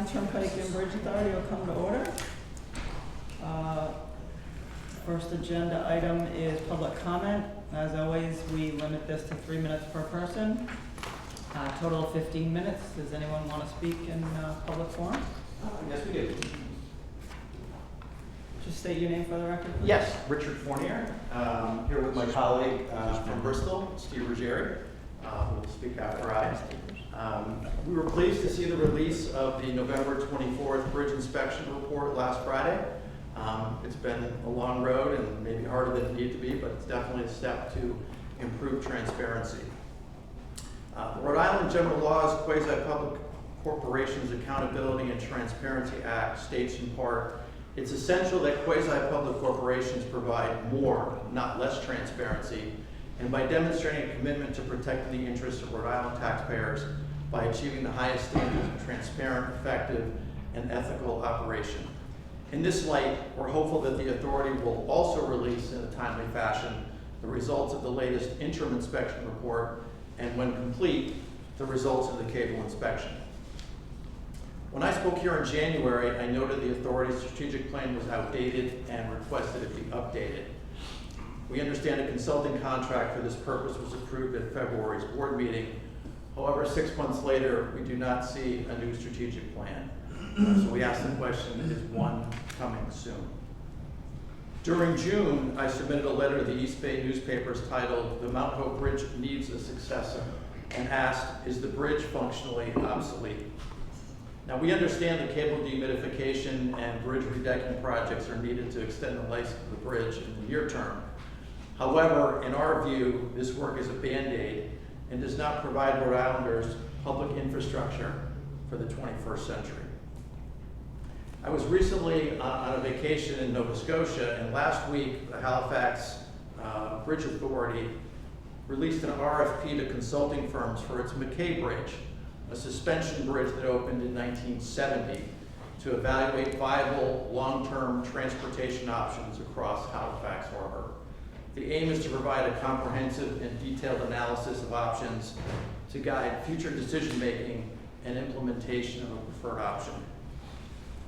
Island Turnpike and Bridge Authority will come to order. First agenda item is public comment. As always, we limit this to 3 minutes per person. Total of 15 minutes. Does anyone want to speak in public forum? Yes, we do. Just state your name for the record, please. Yes, Richard Fournier, here with my colleague from Bristol, Steve Ruggieri, who will speak after I. We were pleased to see the release of the November 24th bridge inspection report last Friday. It's been a long road and maybe harder than it needed to be, but it's definitely a step to improve transparency. The Rhode Island General Laws Quasi-Public Corporations Accountability and Transparency Act states in part, it's essential that quasi-public corporations provide more, not less transparency, and by demonstrating a commitment to protecting the interests of Rhode Island taxpayers by achieving the highest standards of transparent, effective, and ethical operation. In this light, we're hopeful that the authority will also release in a timely fashion the results of the latest interim inspection report, and when complete, the results of the cable inspection. When I spoke here in January, I noted the authority's strategic plan was outdated and requested it be updated. We understand a consulting contract for this purpose was approved at February's board meeting. However, 6 months later, we do not see a new strategic plan. So we asked the question, is one coming soon? During June, I submitted a letter to the East Bay newspapers titled, "The Mount Hope Bridge Needs a Successor," and asked, is the bridge functionally obsolete? Now, we understand that cable dehumidification and bridge redecking projects are needed to extend the life of the bridge in the near term. However, in our view, this work is a Band-Aid and does not provide Rhode Islanders public infrastructure for the 21st century. I was recently on a vacation in Nova Scotia, and last week, the Halifax Bridge Authority released an RFP to consulting firms for its McKay Bridge, a suspension bridge that opened in 1970 to evaluate viable long-term transportation options across Halifax Harbor. The aim is to provide a comprehensive and detailed analysis of options to guide future decision-making and implementation of a preferred option.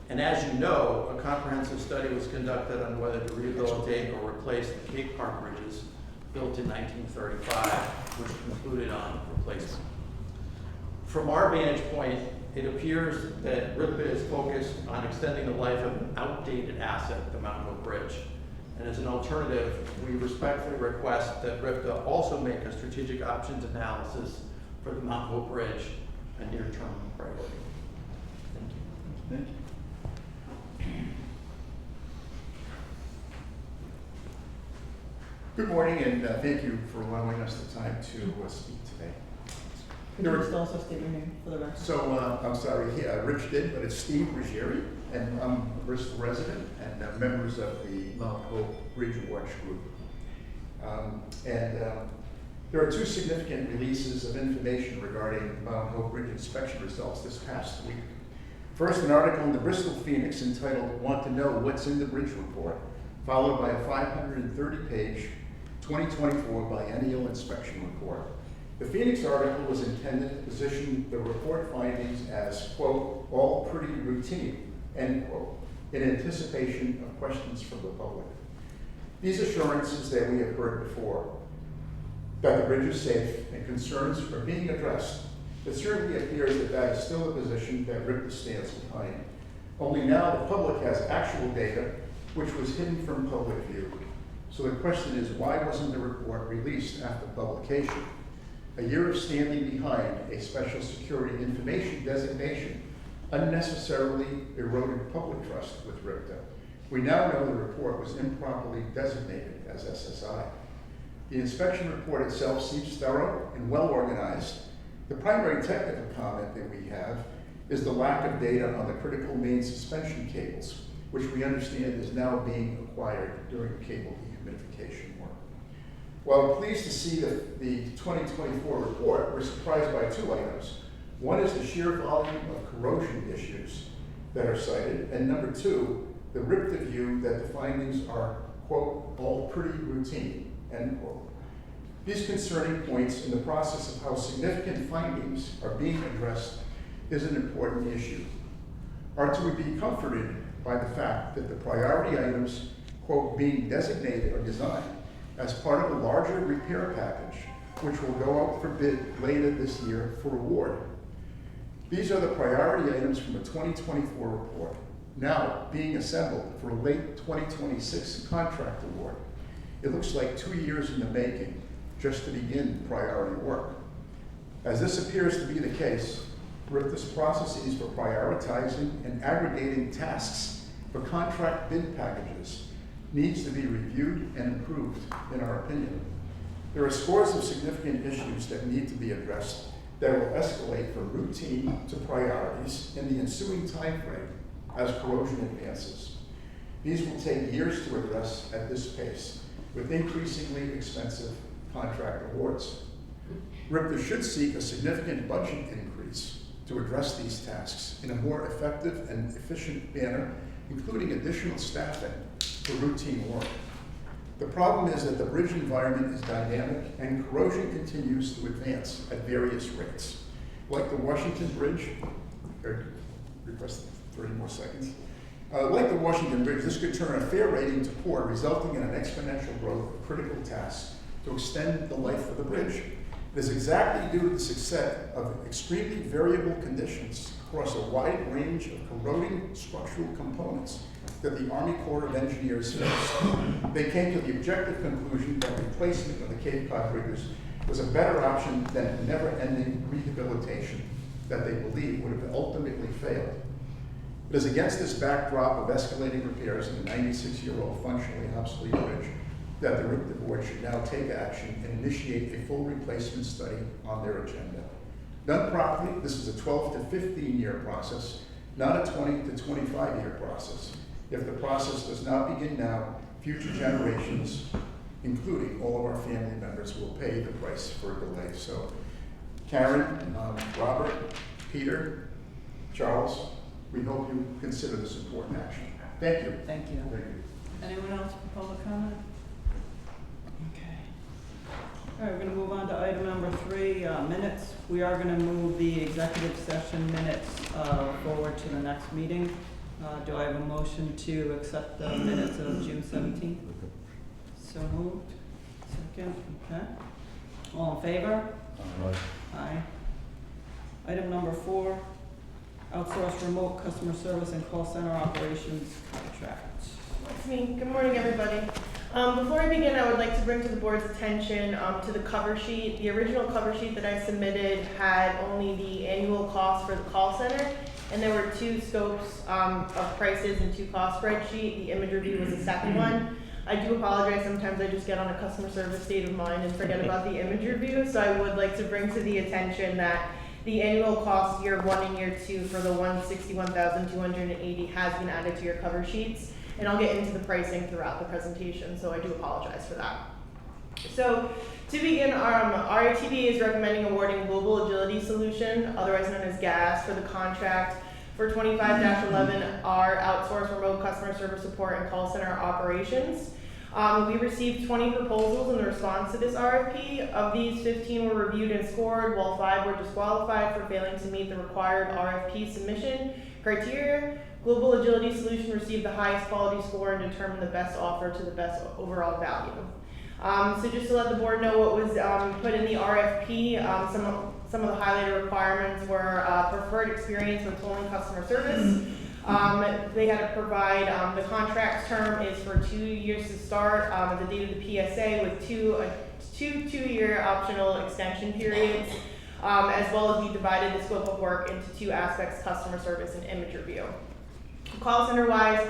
And as you know, a comprehensive study was conducted on whether to rehabilitate or replace the Cape Park bridges built in 1935, which concluded on replacement. From our vantage point, it appears that RIPTA is focused on extending the life of an outdated asset, the Mount Hope Bridge. And as an alternative, we respectfully request that RIPTA also make a strategic options analysis for the Mount Hope Bridge, a near-term priority. Thank you. Thank you. Good morning, and thank you for allowing us the time to speak today. Could you just also state your name for the record? So, I'm sorry, Rich did, but it's Steve Ruggieri, and I'm a Bristol resident and members of the Mount Hope Bridge Watch Group. There are two significant releases of information regarding Mount Hope Bridge inspection results this past week. First, an article in the Bristol Phoenix entitled, "Want to Know What's in the Bridge Report?" followed by a 530-page 2024 biennial inspection report. The Phoenix article was intended to position the report findings as, quote, all pretty routine, end quote, in anticipation of questions from the public. These assurances that we have heard before, that the bridge is safe and concerns are being addressed, it certainly appears that that is still a position that RIPTA stands behind. Only now the public has actual data which was hidden from public view. So the question is, why wasn't the report released after publication? A year of standing behind a special security information designation unnecessarily eroded public trust with RIPTA. We now know the report was improperly designated as SSI. The inspection report itself seems thorough and well organized. The primary technical comment that we have is the lack of data on the critical main suspension cables, which we understand is now being acquired during cable dehumidification work. While we're pleased to see the 2024 report, we're surprised by two items. One is the sheer volume of corrosion issues that are cited, and number two, the RIPTA view that the findings are, quote, all pretty routine, end quote. These concerning points in the process of how significant findings are being addressed is an important issue. are to be comforted by the fact that the priority items, quote, being designated or designed as part of a larger repair package, which will go out for bid later this year for award. These are the priority items from the 2024 report, now being assembled for a late 2026 contract award. It looks like 2 years in the making just to begin priority work. As this appears to be the case, RIPTA's processes for prioritizing and aggregating tasks for contract bid packages needs to be reviewed and improved, in our opinion. There are scores of significant issues that need to be addressed that will escalate from routine to priorities in the ensuing timeframe as corrosion advances. These will take years to address at this pace, with increasingly expensive contract awards. RIPTA should seek a significant budget increase to address these tasks in a more effective and efficient manner, including additional staffing for routine work. The problem is that the bridge environment is dynamic and corrosion continues to advance at various rates. Like the Washington Bridge, request 30 more seconds. Like the Washington Bridge, this could turn a fair rating to poor, resulting in an exponential growth of critical tasks to extend the life of the bridge. It is exactly due to the success of extremely variable conditions across a wide range of corroding structural components that the Army Corps of Engineers faced. They came to the objective conclusion that replacement of the Cape Cod bridges was a better option than never-ending rehabilitation that they believed would have ultimately failed. It is against this backdrop of escalating repairs in the 96-year-old functionally obsolete bridge that the RIPTA board should now take action and initiate a full replacement study on their agenda. Done properly, this is a 12 to 15-year process, not a 20 to 25-year process. If the process does not begin now, future generations, including all of our family members, will pay the price for a delay. So, Karen, Robert, Peter, Charles, we hope you consider this important action. Thank you. Thank you. Thank you. Anyone else for public comment? Okay. All right, we're going to move on to item number 3, minutes. We are going to move the executive session minutes forward to the next meeting. Do I have a motion to accept the minutes of June 17th? So moved. Second. Okay. All in favor? Aye. Item number 4, outsource remote customer service and call center operations contract. That's me. Good morning, everybody. Before I begin, I would like to bring to the board's attention to the cover sheet. The original cover sheet that I submitted had only the annual cost for the call center, and there were 2 scopes of prices and 2 cost spreadsheet. The image review was the second one. I do apologize, sometimes I just get on a customer service state of mind and forget about the image review, so I would like to bring to the attention that the annual cost year 1 and year 2 for the $161,280 has been added to your cover sheets, and I'll get into the pricing throughout the presentation, so I do apologize for that. So to begin, RITB is recommending awarding Global Agility Solution, otherwise known as GAS, for the contract for 25-11 our outsourced remote customer service support and call center operations. We received 20 proposals in the response to this RFP. Of these, 15 were reviewed and scored, while 5 were disqualified for failing to meet the required RFP submission criteria. Global Agility Solution received the highest quality score and determined the best offer to the best overall value. So just to let the board know what was put in the RFP, some of the highlighted requirements were preferred experience with tolling customer service. They had to provide, the contract term is for 2 years to start at the date of the PSA with two-year optional extension periods, as well as we divided the scope of work into 2 aspects, customer service and image review. Call center wise,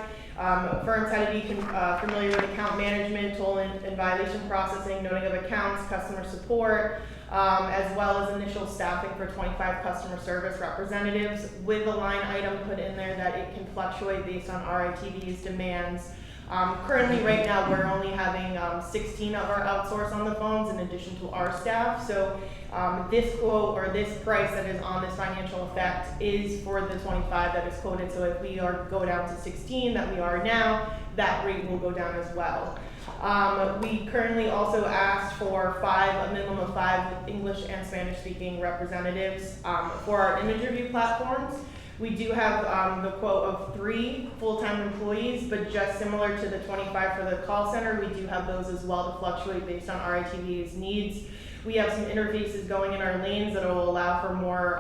firms had to be familiar with account management, toll and violation processing, noting of accounts, customer support, as well as initial staffing for 25 customer service representatives, with a line item put in there that it can fluctuate based on RITB's demands. Currently, right now, we're only having 16 of our outsource on the phones in addition to our staff. So this quote or this price that is on this financial effect is for the 25 that is quoted. So if we go down to 16 that we are now, that rate will go down as well. We currently also asked for a minimum of 5 English and Spanish speaking representatives for our image review platforms. We do have the quote of 3 full-time employees, but just similar to the 25 for the call center, we do have those as well to fluctuate based on RITVA's needs. We have some interfaces going in our lanes that will allow for more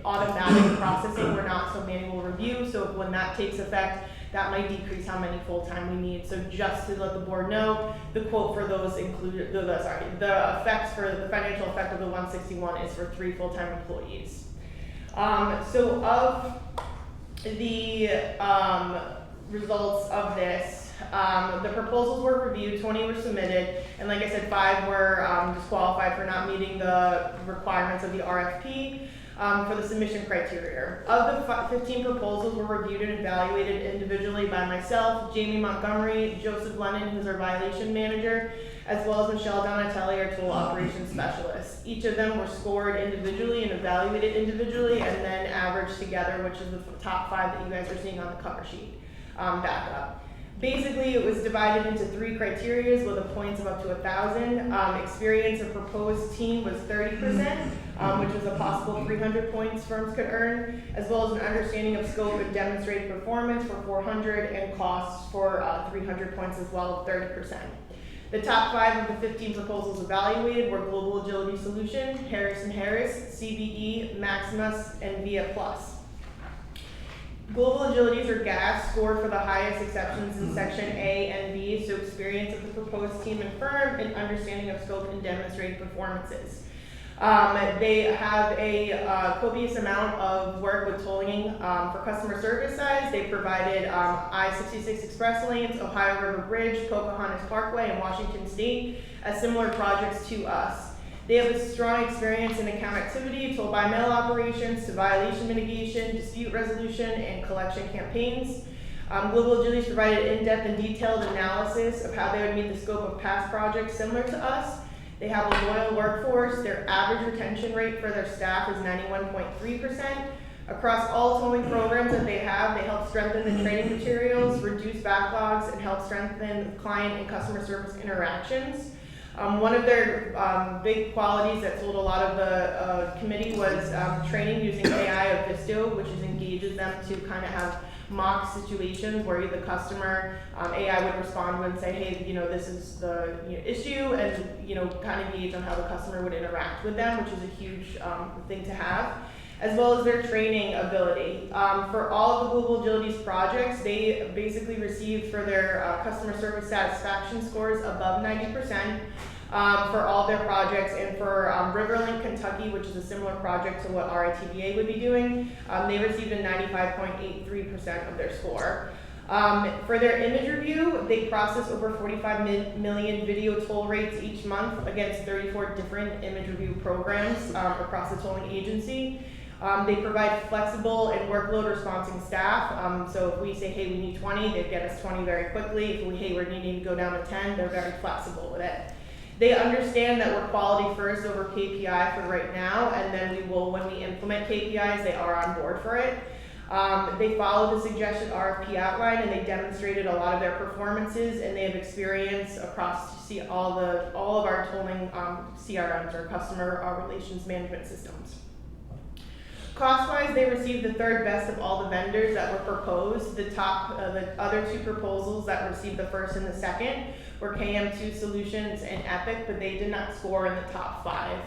automatic processing. We're not so manual review, so when that takes effect, that might decrease how many full-time we need. So just to let the board know, the quote for those included, the effects for the financial effect of the 161 is for 3 full-time employees. So of the results of this, the proposals were reviewed, 20 were submitted, and like I said, 5 were disqualified for not meeting the requirements of the RFP for the submission criteria. Of the 15 proposals were reviewed and evaluated individually by myself, Jamie Montgomery, Joseph Lennon, who's our violation manager, as well as Michelle Donatelli, our tool operations specialist. Each of them were scored individually and evaluated individually and then averaged together, which is the top 5 that you guys are seeing on the cover sheet back up. Basically, it was divided into 3 criteria with a points of up to 1,000. Experience of proposed team was 30%, which was a possible 300 points firms could earn, as well as an understanding of scope and demonstrated performance for 400 and costs for 300 points as well of 30%. The top 5 of the 15 proposals evaluated were Global Agility Solution, Harris & Harris, CBE, Maximus, and VIA Plus. Global Agilities, or GAS, scored for the highest exceptions in section A and B, so experience of the proposed team and firm and understanding of scope and demonstrated performances. They have a copious amount of work with tolling for customer service sides. They provided I-66 express lanes, Ohio River Bridge, Pocahontas Parkway, and Washington State as similar projects to us. They have a strong experience in account activity, toll by mail operations, to violation mitigation, dispute resolution, and collection campaigns. Global Agilities provided in-depth and detailed analysis of how they would meet the scope of past projects similar to us. They have a loyal workforce. Their average retention rate for their staff is 91.3%. Across all tolling programs that they help strengthen the training materials, reduce backlogs, and help strengthen client and customer service interactions. One of their big qualities that told a lot of the committee was training using AI of Visto, which engages them to kind of have mock situations where the customer, AI would respond and say, hey, this is the issue, and kind of gauge on how the customer would interact with them, which is a huge thing to have, as well as their training ability. For all of the Global Agilities projects, they basically received for their customer service satisfaction scores above 90%. For all their projects, and for Riverlink Kentucky, which is a similar project to what RITVA would be doing, they received a 95.83% of their score. For their image review, they process over 45 million video toll rates each month against 34 different image review programs across the tolling agency. They provide flexible and workload responding staff. So if we say, hey, we need 20, they get us 20 very quickly. If we're needing to go down to 10, they're very flexible with it. They understand that we're quality first over KPI for right now, and then we will, when we implement KPIs, they are on board for it. They followed the suggested RFP outline, and they demonstrated a lot of their performances, and they have experience across all of our tolling CRMs, or customer relations management systems. Cost-wise, they received the 3rd best of all the vendors that were proposed. The other 2 proposals that received the 1st and the 2nd were KM2 Solutions and Epic, but they did not score in the top 5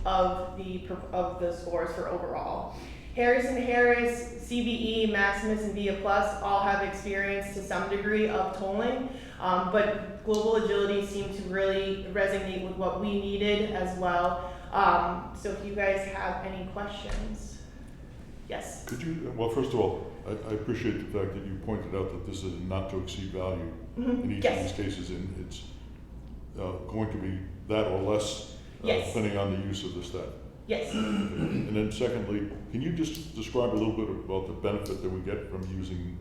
of the scores for overall. Harris & Harris, CBE, Maximus, and VIA Plus all have experience to some degree of tolling, but Global Agility seemed to really resonate with what we needed as well. So if you guys have any questions. Yes? Could you, well, first of all, I appreciate the fact that you pointed out that this is a not to exceed value in each of these cases, and it's going to be that or less depending on the use of the staff. Yes. And then secondly, can you just describe a little bit about the benefit that we get from using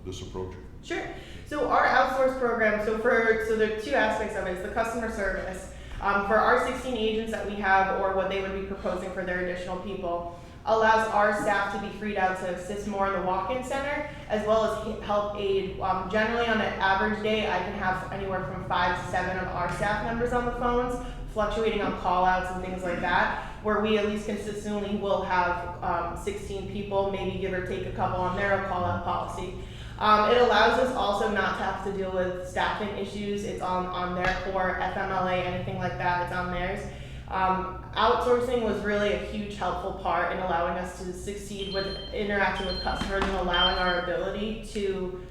this approach? Sure. So our outsource program, so there are 2 aspects of it. It's the customer service. For our 16 agents that we have, or what they would be proposing for their additional people, allows our staff to be freed out to assist more in the walk-in center, as well as help aid. Generally on an average day, I can have anywhere from 5 to 7 of our staff members on the phones, fluctuating on call outs and things like that, where we at least consistently will have 16 people, maybe give or take a couple on their call out policy. It allows us also not to have to deal with staffing issues. It's on their core, FMLA, anything like that, it's on theirs. Outsourcing was really a huge helpful part in allowing us to succeed with interacting with customers and allowing our ability to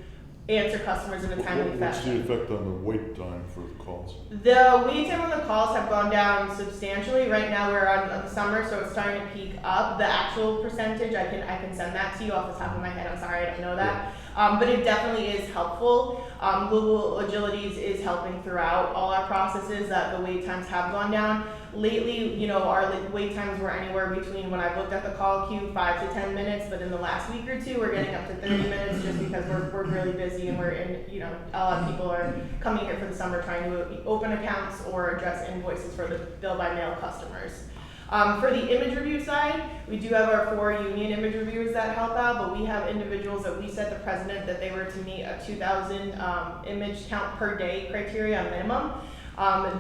answer customers in a timely What's the fashion. effect on the wait time for the calls? The wait time on the calls have gone down substantially. Right now we're on the summer, so it's starting to peak up. The actual percentage, I can send that to you off the top of my head. I'm sorry, I don't know that. But it definitely is helpful. Google Agilities is helping throughout all our processes that the wait times have gone down. Lately, you know, our wait times were anywhere between, when I looked at the call queue, 5 to 10 minutes, but in the last week or two, we're getting up to 30 minutes just because we're really busy and we're in, you know, a lot of people are coming here for the summer trying to open accounts or address invoices for the bill by mail customers. For the image review side, we do have our 4 union image reviewers that help out, but we have individuals that we set the precedent that they were to meet a 2,000 image count per day criteria minimum.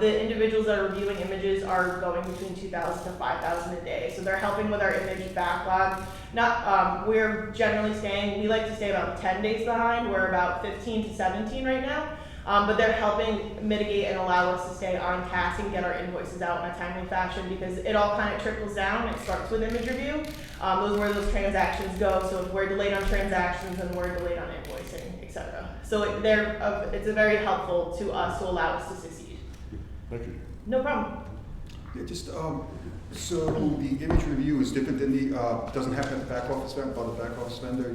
The individuals that are reviewing images are going between 2,000 to 5,000 a day, so they're helping with our image backlog. We're generally we like to stay about 10 days behind. We're about 15 to 17 right now. But they're helping mitigate and allow us to stay on task and get our invoices out in a timely fashion, because it all kind of trickles down. It starts with image review. Those are where those transactions go. So if we're delayed on transactions, then we're delayed on invoicing, etc. So it's very helpful to us to allow us to succeed. Thank you. No problem. Yeah, just, so the image review is different than the, doesn't happen at the back office vendor, by the back office vendor?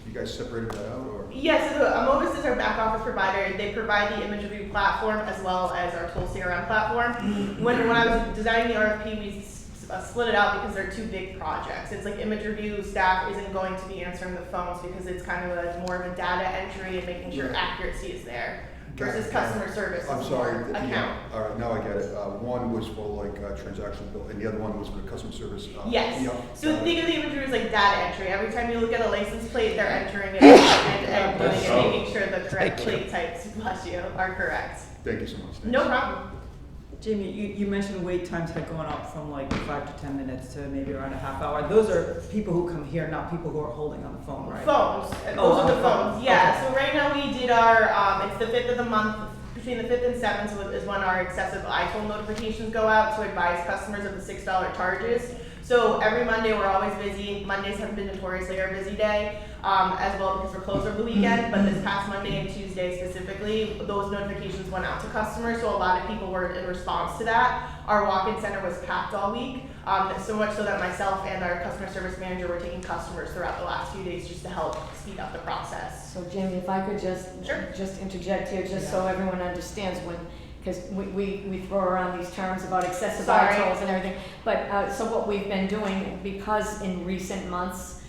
You guys separated that out, or? Yes, so Amovis is our back office provider. They provide the image review platform as well as our tool CRM platform. When I was designing the RFP, we split it out because they're 2 big projects. It's like image review staff isn't going to be answering the phones because it's kind of more of a data entry and making sure accuracy is there. Versus customer service. I'm sorry, Account. all right, now I get it. One was for like transactional bill, and the other one was for customer service. Yes. Yep. So think of the image review as like data entry. Every time you look at a license plate, they're entering it and doing it, making sure the correct plate types, bless you, are correct. Thank you so much. Thanks. No problem. Jamie, you mentioned wait times had gone up from like 5 to 10 minutes to maybe around a half hour. Those are people who come here, not people who are holding on the phone, right? Phones. Those on are the the phone. phones. Yeah. Okay. So right now we did our, it's the 5th of the month. Between the 5th and 7th is when our excessive iToll notifications go out to advise customers of the $6 charges. So every Monday we're always busy. Mondays have been notoriously our busy day, as well because we're closed over the weekend. But this past Monday and Tuesday specifically, those notifications went out to customers. So a lot of people were in response to that. Our walk-in center was packed all week, so much so that myself and our customer service manager were taking customers throughout the last few days just to help speed up the process. So Jamie, if I could just interject here, just so everyone understands because we throw around these terms about excessive iTolls and everything. But so what we've been doing, because in recent months,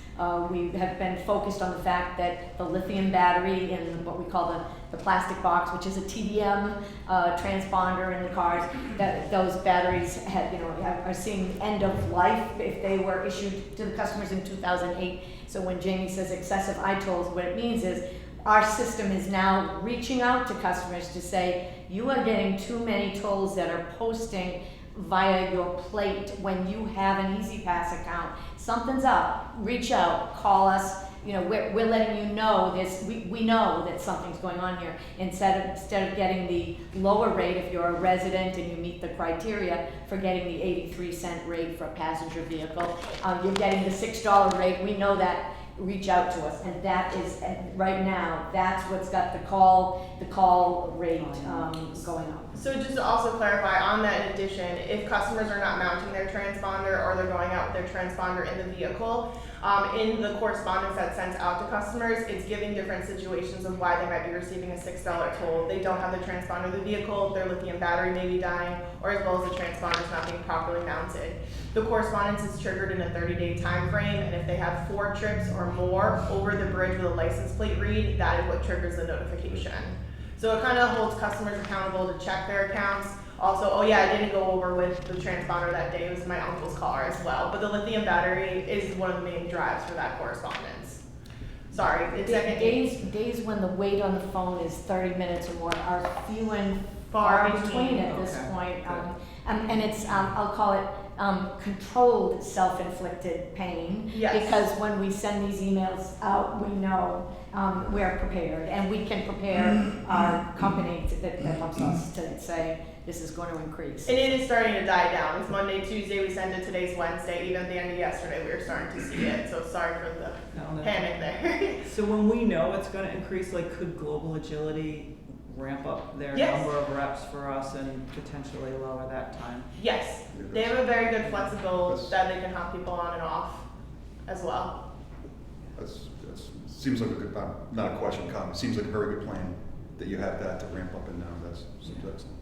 we have been focused on the fact that the lithium battery in what we call the plastic box, which is a TDM transponder in the cars, that those batteries are seeing end of life if they were issued to the customers in 2008. So when Jamie says excessive iTolls, what it means is our system is now reaching out to customers to say, you are getting too many tolls that are posting via your plate when you have an E-ZPass account. Something's up, reach out, call us. You know, we're letting you know this. We know that something's going on here. Instead of getting the lower rate if you're a resident and you meet the criteria for getting the 83-cent rate for a passenger vehicle, you're getting the $6 rate. We know that. Reach out to us, and that is right now. That's what's got the call rate going up. So just to also clarify on that, in addition, if customers are not mounting their transponder or they're going out with their transponder in the vehicle, in the correspondence that's sent out to customers, it's giving different situations of why they might be receiving a $6 toll. They don't have the transponder in the vehicle, their lithium battery may be dying, or as well as the transponder is not being properly mounted. The correspondence is triggered in a 30-day time frame, and if they have 4 trips or more over the bridge with a license plate read, that is what triggers the notification. So it kind of holds customers accountable to check their accounts. Also, oh yeah, I didn't go over with the transponder that day. It was my uncle's car as well. But the lithium battery is one of the main drives for that correspondence. Sorry, it's days when the wait on the phone is 30 minutes or more are few and far between between. at this Okay, point. good. And it's, I'll call it, controlled self-inflicted pain. Yes. Because when we send these emails out, we know, we're prepared, and we can prepare our company that helps us to say, this is going to increase. And it is starting to die down. It's Monday, Tuesday, we send it, today's Wednesday, even at the end of yesterday, we were starting to see it, so sorry for the No, that's- panic there. So when we know it's gonna increase, like, could Global Agility ramp up their Yes. number of reps for us and potentially lower that time? Yes, they have a very good flexible that they can have people on and off as well. That's, seems like a good, not a question, comment, seems like a very good plan that you have that to ramp up and down, that's, seems excellent.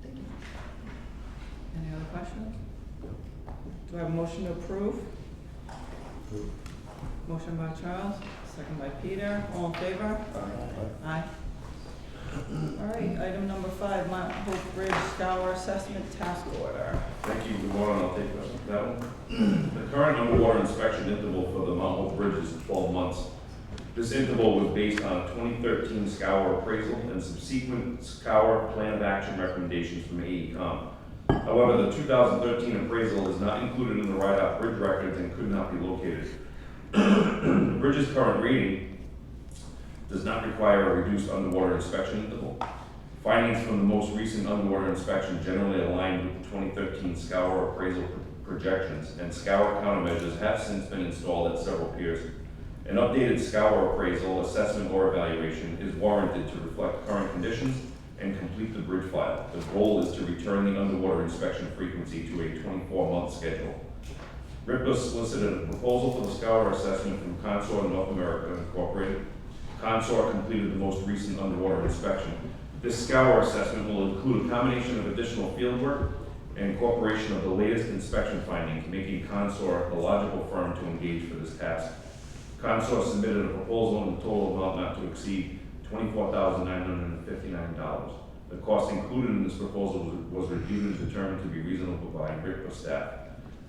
Thank you. Any other questions? Do I have a motion to approve? Motion by Charles, second by Peter, all in favor? Aye. All right, item number 5, Mount Hope Bridge Scour Assessment Task Order. Thank you, good morning, I'll take that one. The current underwater inspection interval for the Mount Hope Bridge is 12 months. This interval was based on a 2013 scour appraisal and subsequent scour plan of action recommendations from AECom. However, the 2013 appraisal is not included in the write-up bridge records and could not be located. The bridge's current rating does not require a reduced underwater inspection interval. Findings from the most recent underwater inspection generally align with the 2013 scour appraisal projections, and scour countermeasures have since been installed at several piers. An updated scour appraisal, assessment, or evaluation is warranted to reflect current conditions and complete the bridge file. The goal is to return the underwater inspection frequency to a 24-month schedule. RIPCA solicited a proposal for the scour assessment from Consor North America Incorporated. Consor completed the most recent underwater inspection. This scour assessment will include a combination of additional fieldwork and incorporation of the latest inspection findings, making Consor the logical firm to engage for this task. Consor submitted a proposal in the total amount not to exceed $24,959. The cost included in this proposal was reviewed and determined to be reasonable by RIPCA staff.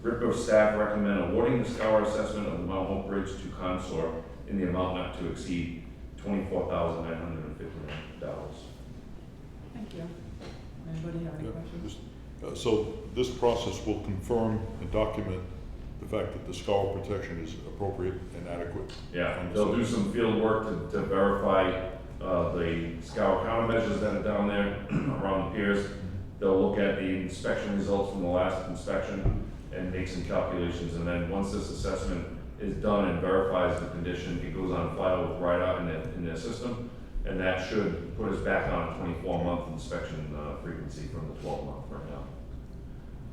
RIPCA staff recommend awarding the scour assessment of the Mount Hope Bridge to Consor in the amount not to exceed $24,959. Thank you. Anybody have any questions? So this process will confirm and document the fact that the scour protection is appropriate and adequate. Yeah, they'll do some field work to verify the scour countermeasures that are down there around the piers. They'll look at the inspection results from the last inspection and make some calculations, and then once this assessment is done and verifies the condition, it goes on file with RIDOT in their system, and that should put us back on a 24-month inspection frequency from the 12-month right now.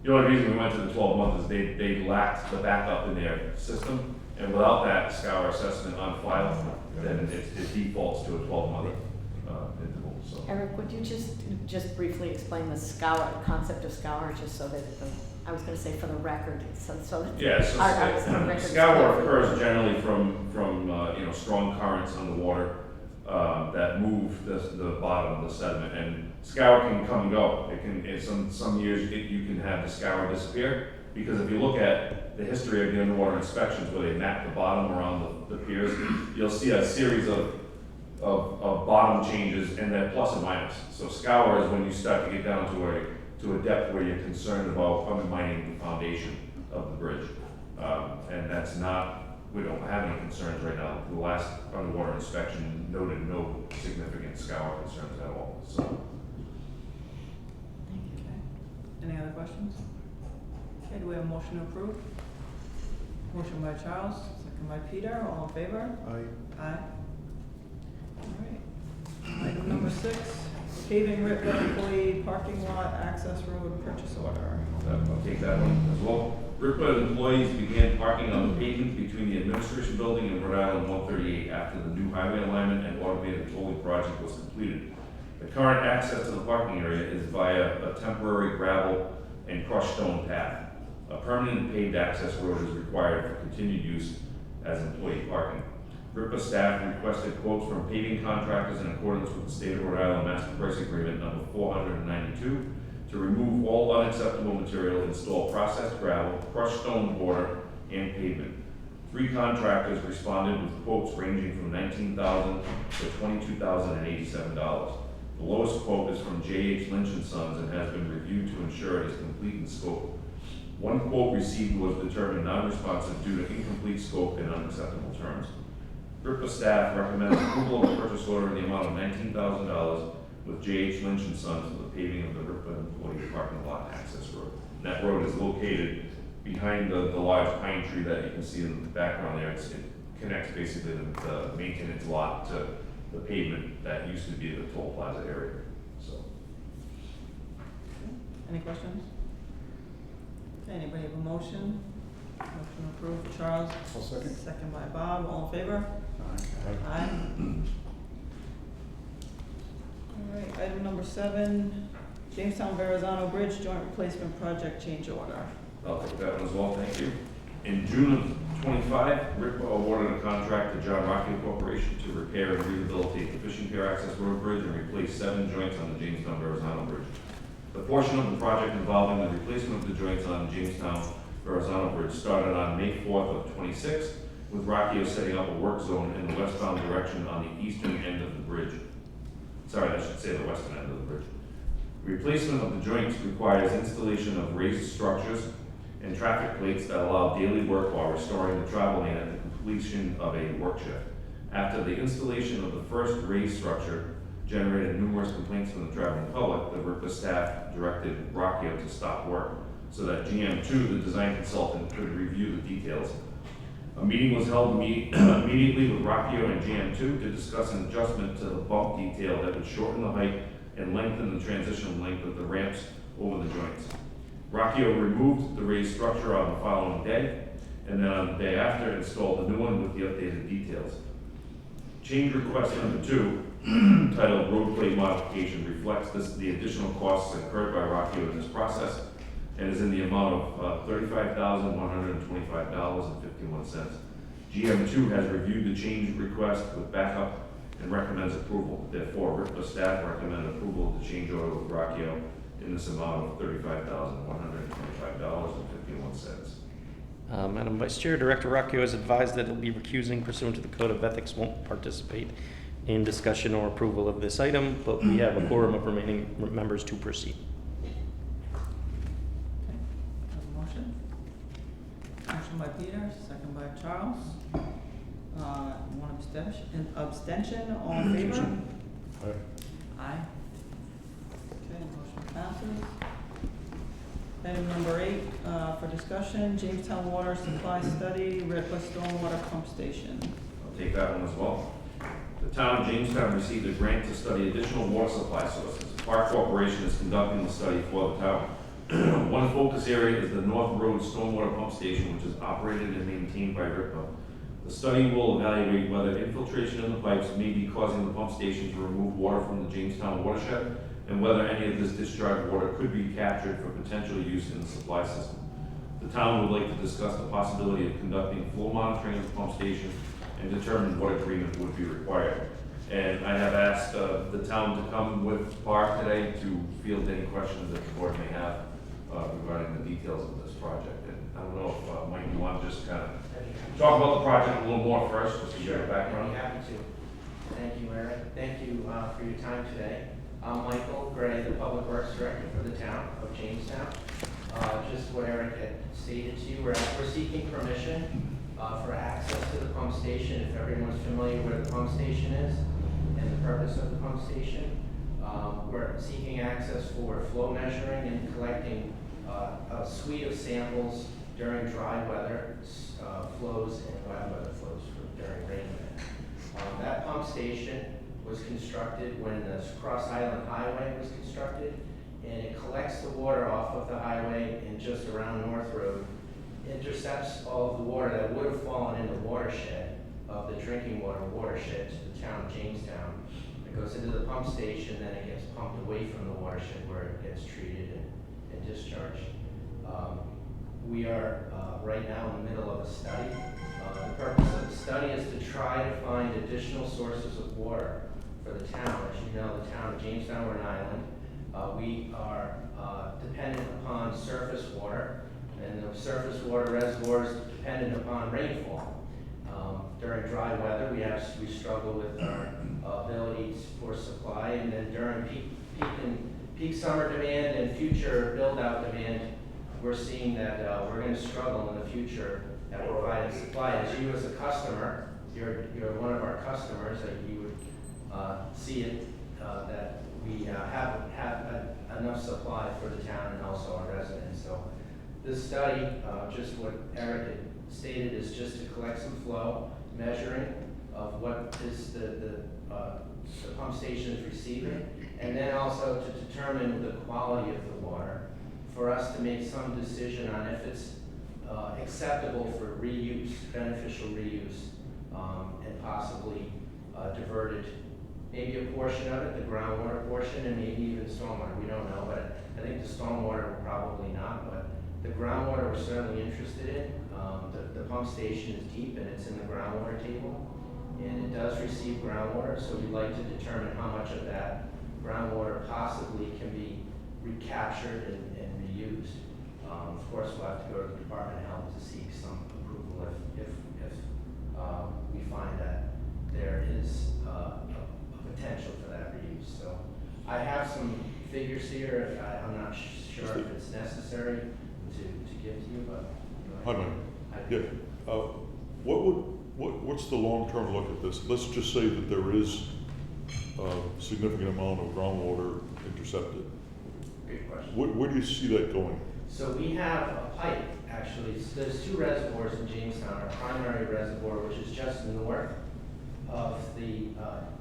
The only reason we went to the 12-month is they lacked the backup in their system, and without that scour assessment on file, then it defaults to a 12-month interval. So. Eric, would you just briefly explain the scour, the concept of scour, just so that, I was gonna say for the record, so that. Yeah, so our record is scour clear. occurs generally from strong currents underwater that move the bottom of the sediment, and scour can come and go. It can some years you can have the scour disappear, because if you look at the history of the underwater inspections where they map the bottom around the piers, you'll see a series of bottom changes and then plus and minus. So scour is when you start to get down to a depth where you're concerned about undermining the foundation of the bridge. And that's not, we don't have any concerns right now. The last underwater inspection noted no significant scour concerns at all, so. Okay. Any other questions? Okay, do we have a motion to approve? Motion by Charles, second by Peter, all in favor? Aye. All right. Item number 6, paving RIPCA employee parking lot access road purchase order. I'll take that one as well. RIPCA employees began parking on the pavement between the administration building and Rhode Island 138 after the new highway alignment and automated tolling project was completed. The current access to the parking area is via a temporary gravel and crushed stone path. A permanent paved access road is required for continued use as employee parking. RIPCA staff requested quotes from paving contractors in accordance with the State of Rhode Island Master Price Agreement number 492 to remove all unacceptable material, install processed gravel, crushed stone border, and pavement. 3 contractors responded with quotes ranging from $19,000 to $22,087. The lowest quote is from J.H. Lynch and Sons and has been reviewed to ensure it is complete in scope. One quote received was determined non-responsive due to incomplete scope and unacceptable terms. RIPA staff recommends approval of a purchase order in the amount of $19,000 with J.H. Lynch and Sons for the paving of the RIPA employee parking lot access road. And that road is located behind the large pine tree that you can see in the background there. It connects basically the maintenance lot to the pavement that used to be the toll plaza area. So, Any questions? Okay, anybody have a motion? Motion approved, Charles? I'll second. Second by Bob, all in favor? Aye. Aye. All right, item number 7, Jamestown Verrazano Bridge Joint Replacement Project Change Order. I'll take that one as well, thank you. In June of '25, RIPA awarded a contract to John Rocky Corporation to repair and rehabilitate the Fishing Pier Access Road Bridge and replace 7 joints on the Jamestown Verrazano Bridge. The portion of the project involving the replacement of the joints on the Jamestown Verrazano Bridge started on May 4th of '26, with Rockio setting up a work zone in the westbound direction on the eastern end of the bridge. Sorry, I should say the western end of the bridge. Replacement of the joints requires installation of raised structures and traffic plates that allow daily work while restoring the travel lane at the completion of a work shift. After the installation of the first raised structure generated numerous complaints from the traveling public, the RIPA staff directed Rockio to stop work so that GM2, the design consultant, could review the details. A meeting was held immediately with Rockio and GM2 to discuss an adjustment to the bump detail that would shorten the height and lengthen the transition length of the ramps over the joints. Rockio removed the raised structure on the following day, and then on the day after installed the new one with the updated details. Change request number 2, titled Road Plate Modification, reflects the additional costs incurred by Rockio in this process and is in the amount of $35,125.51. GM2 has reviewed the change request with backup and recommends approval. Therefore, RIPA staff recommend approval of the change order with Rockio in this amount of $35,125.51. Madam Vice Chair, Director Rockio has advised that he'll be recusing pursuant to the Code of Ethics, won't participate in discussion or approval of this item, but we have a quorum of remaining members to proceed. Have a motion? Motion by Peter, second by Charles. One abstention, all in favor? Aye. Aye. Okay, motion passes. Item number 8, for discussion, Jamestown Water Supply Study, RIPA Stormwater Pump Station. I'll take that one as well. The town of Jamestown received a grant to study additional water supply sources. Park Corporation is conducting the study for the town. One focus area is the North Road Stormwater Pump Station, which is operated and maintained by RIPA. The study will evaluate whether infiltration in the pipes may be causing the pump station to remove water from the Jamestown watershed, and whether any of this discharged water could be captured for potential use in the supply system. The town would like to discuss the possibility of conducting flow monitoring of the pump station and determine what agreement would be required. And I have asked the town to come with Park today to field any questions that the board may have regarding the details of this project. And I don't know if Mike, you want to just kind of talk about the project a little more first, just to get a background. I'd be happy to. Thank you, Eric. Thank you for your time today. I'm Michael Gray, the Public Works Director for the town of Jamestown. Just what Eric had stated to you, we're seeking permission for access to the pump station. If everyone's familiar where the pump station is and the purpose of the pump station, we're seeking access for flow measuring and collecting a suite of samples during dry weather flows and wet weather flows during rain event. That pump station was constructed when the Cross Island Highway was constructed, and it collects the water off of the highway and just around North Road, intercepts all of the water that would have fallen in the watershed of the drinking water watershed to the town of Jamestown. It goes into the pump station, then it gets pumped away from the watershed where it gets treated and discharged. We are right now in the middle of a study. The purpose of the study is to try to find additional sources of water for the town. As you know, the town of Jamestown, we're an island. We are dependent upon surface water, and the surface water reservoirs dependent upon rainfall. during dry weather, we struggle with our ability for supply, and then during peak summer demand and future build-out demand, we're seeing that we're going to struggle in the future at providing supply. As you as a customer, you're one of our customers, that you would see it that we have enough supply for the town and also our residents. So this study, just what Eric had stated, is just to collect some flow measuring of what is the pump station is receiving, and then also to determine the quality of the water, for us to make some decision on if it's acceptable for reuse, beneficial reuse, and possibly diverted, maybe a portion of it, the groundwater portion, and maybe even stormwater. We don't know, but I think the stormwater probably not, but the groundwater we're certainly interested in. The pump station is deep and it's in the groundwater table, and it does receive groundwater, so we'd like to determine how much of that groundwater possibly can be recaptured and reused. Of course, we'll have to go to the Department of Health to seek some approval if we find that there is a potential for that reuse. So I have some figures here. I'm not sure if it's necessary to give to you, but. Hi, Mike. Yeah. What's the long-term look at this? Let's just say that there is a significant amount of groundwater intercepted. Great question. Where do you see that going? So we have a pipe, actually. So there's two reservoirs in Jamestown. Our primary reservoir, which is just north of the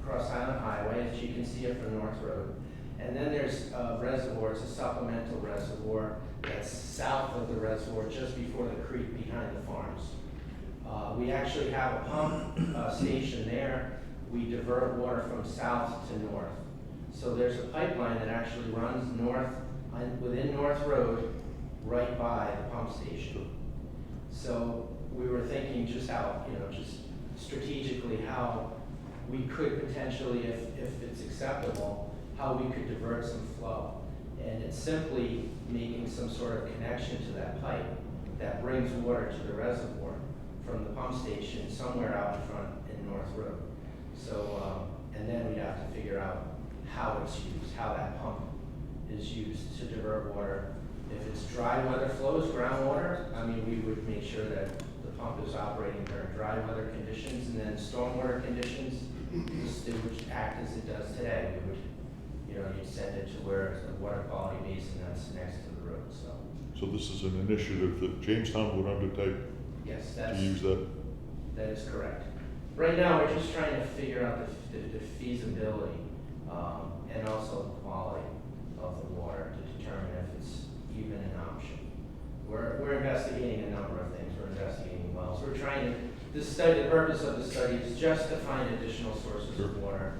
Cross Island Highway, as you can see it from North Road. And then there's a reservoir, it's a supplemental reservoir that's south of the reservoir, just before the creek behind the farms. We actually have a pump station there. We divert water from south to north. So there's a pipeline that actually runs north, within North Road, right by the pump station. So we were thinking just how, just strategically how we could potentially, if it's acceptable, how we could divert some flow. And it's simply making some sort of connection to that pipe that brings water to the reservoir from the pump station somewhere out in front in North Road. So, and then we'd have to figure out how it's used, how that pump is used to divert water. If it's dry weather flows, groundwater, I mean, we would make sure that the pump is operating during dry weather conditions, and then stormwater conditions, it would act as it does today. We would, you'd send it to where it's a water quality basin that's next to the road, so. So this is an initiative that Jamestown would undertake Yes, to use that? that is correct. Right now, we're just trying to figure out the feasibility, and also the quality of the water to determine if it's even an option. We're investigating a number of things. We're investigating wells. We're trying to, the purpose of the study is just to find additional sources of water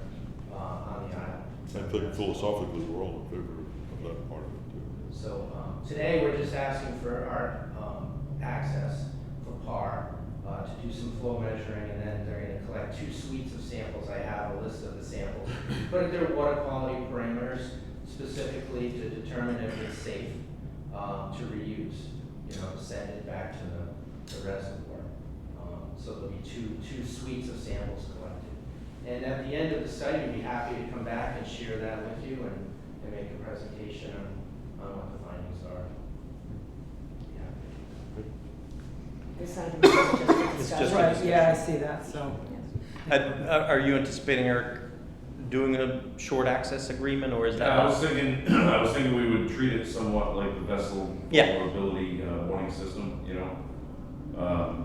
on the island. I think philosophically we're all in favor of that part of it too. So today we're just asking for our access for PAR to do some flow measuring, and then they're going to collect 2 suites of samples. I have a list of the samples, but their water quality parameters specifically to determine if it's safe to reuse, to send it back to the reservoir. So there'll be two suites of samples collected. And at the end of the study, we'd be happy to come back and share that with you and make a presentation on what the findings are. Yeah. This item is just a It's discussion. just a Right, yeah, I see that, so. Are you anticipating, Eric, doing a short access agreement, or is that? I was thinking we would treat it somewhat like the vessel vulnerability warning system,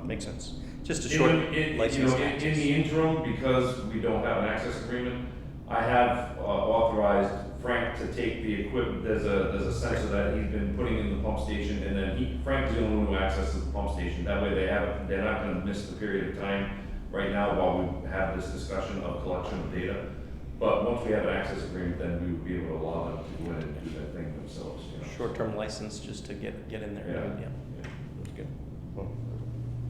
Makes sense. Just a short license access. In the interim, because we don't have an access agreement, I have authorized Frank to take the equipment. There's a sensor that he's been putting in the pump station, and then Frank's the only one who accesses the pump station. That way they're not going to miss the period of time right now while we have this discussion of collection of data. But once we have an access agreement, then we would be able to allow them to go in and do that thing themselves. Short-term license just to get in there. Yeah. That's good. Well,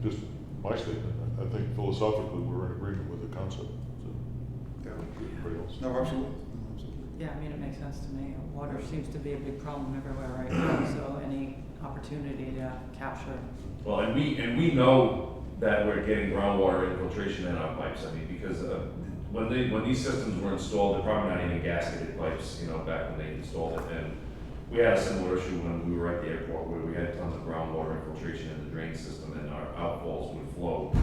just my statement, I think philosophically we're in agreement with the concept. So, Yeah. everybody else? No, absolutely. Absolutely. Yeah, I mean, it makes sense to me. Water seems to be a big problem everywhere right now, so any opportunity to capture. Well, and we know that we're getting groundwater infiltration in our pipes. I mean, because when these systems were installed, they're probably not even gasketed pipes, you know, back when they installed it. And we had a similar issue when we were at the airport where we had tons of groundwater infiltration in the drain system and our outfalls would flow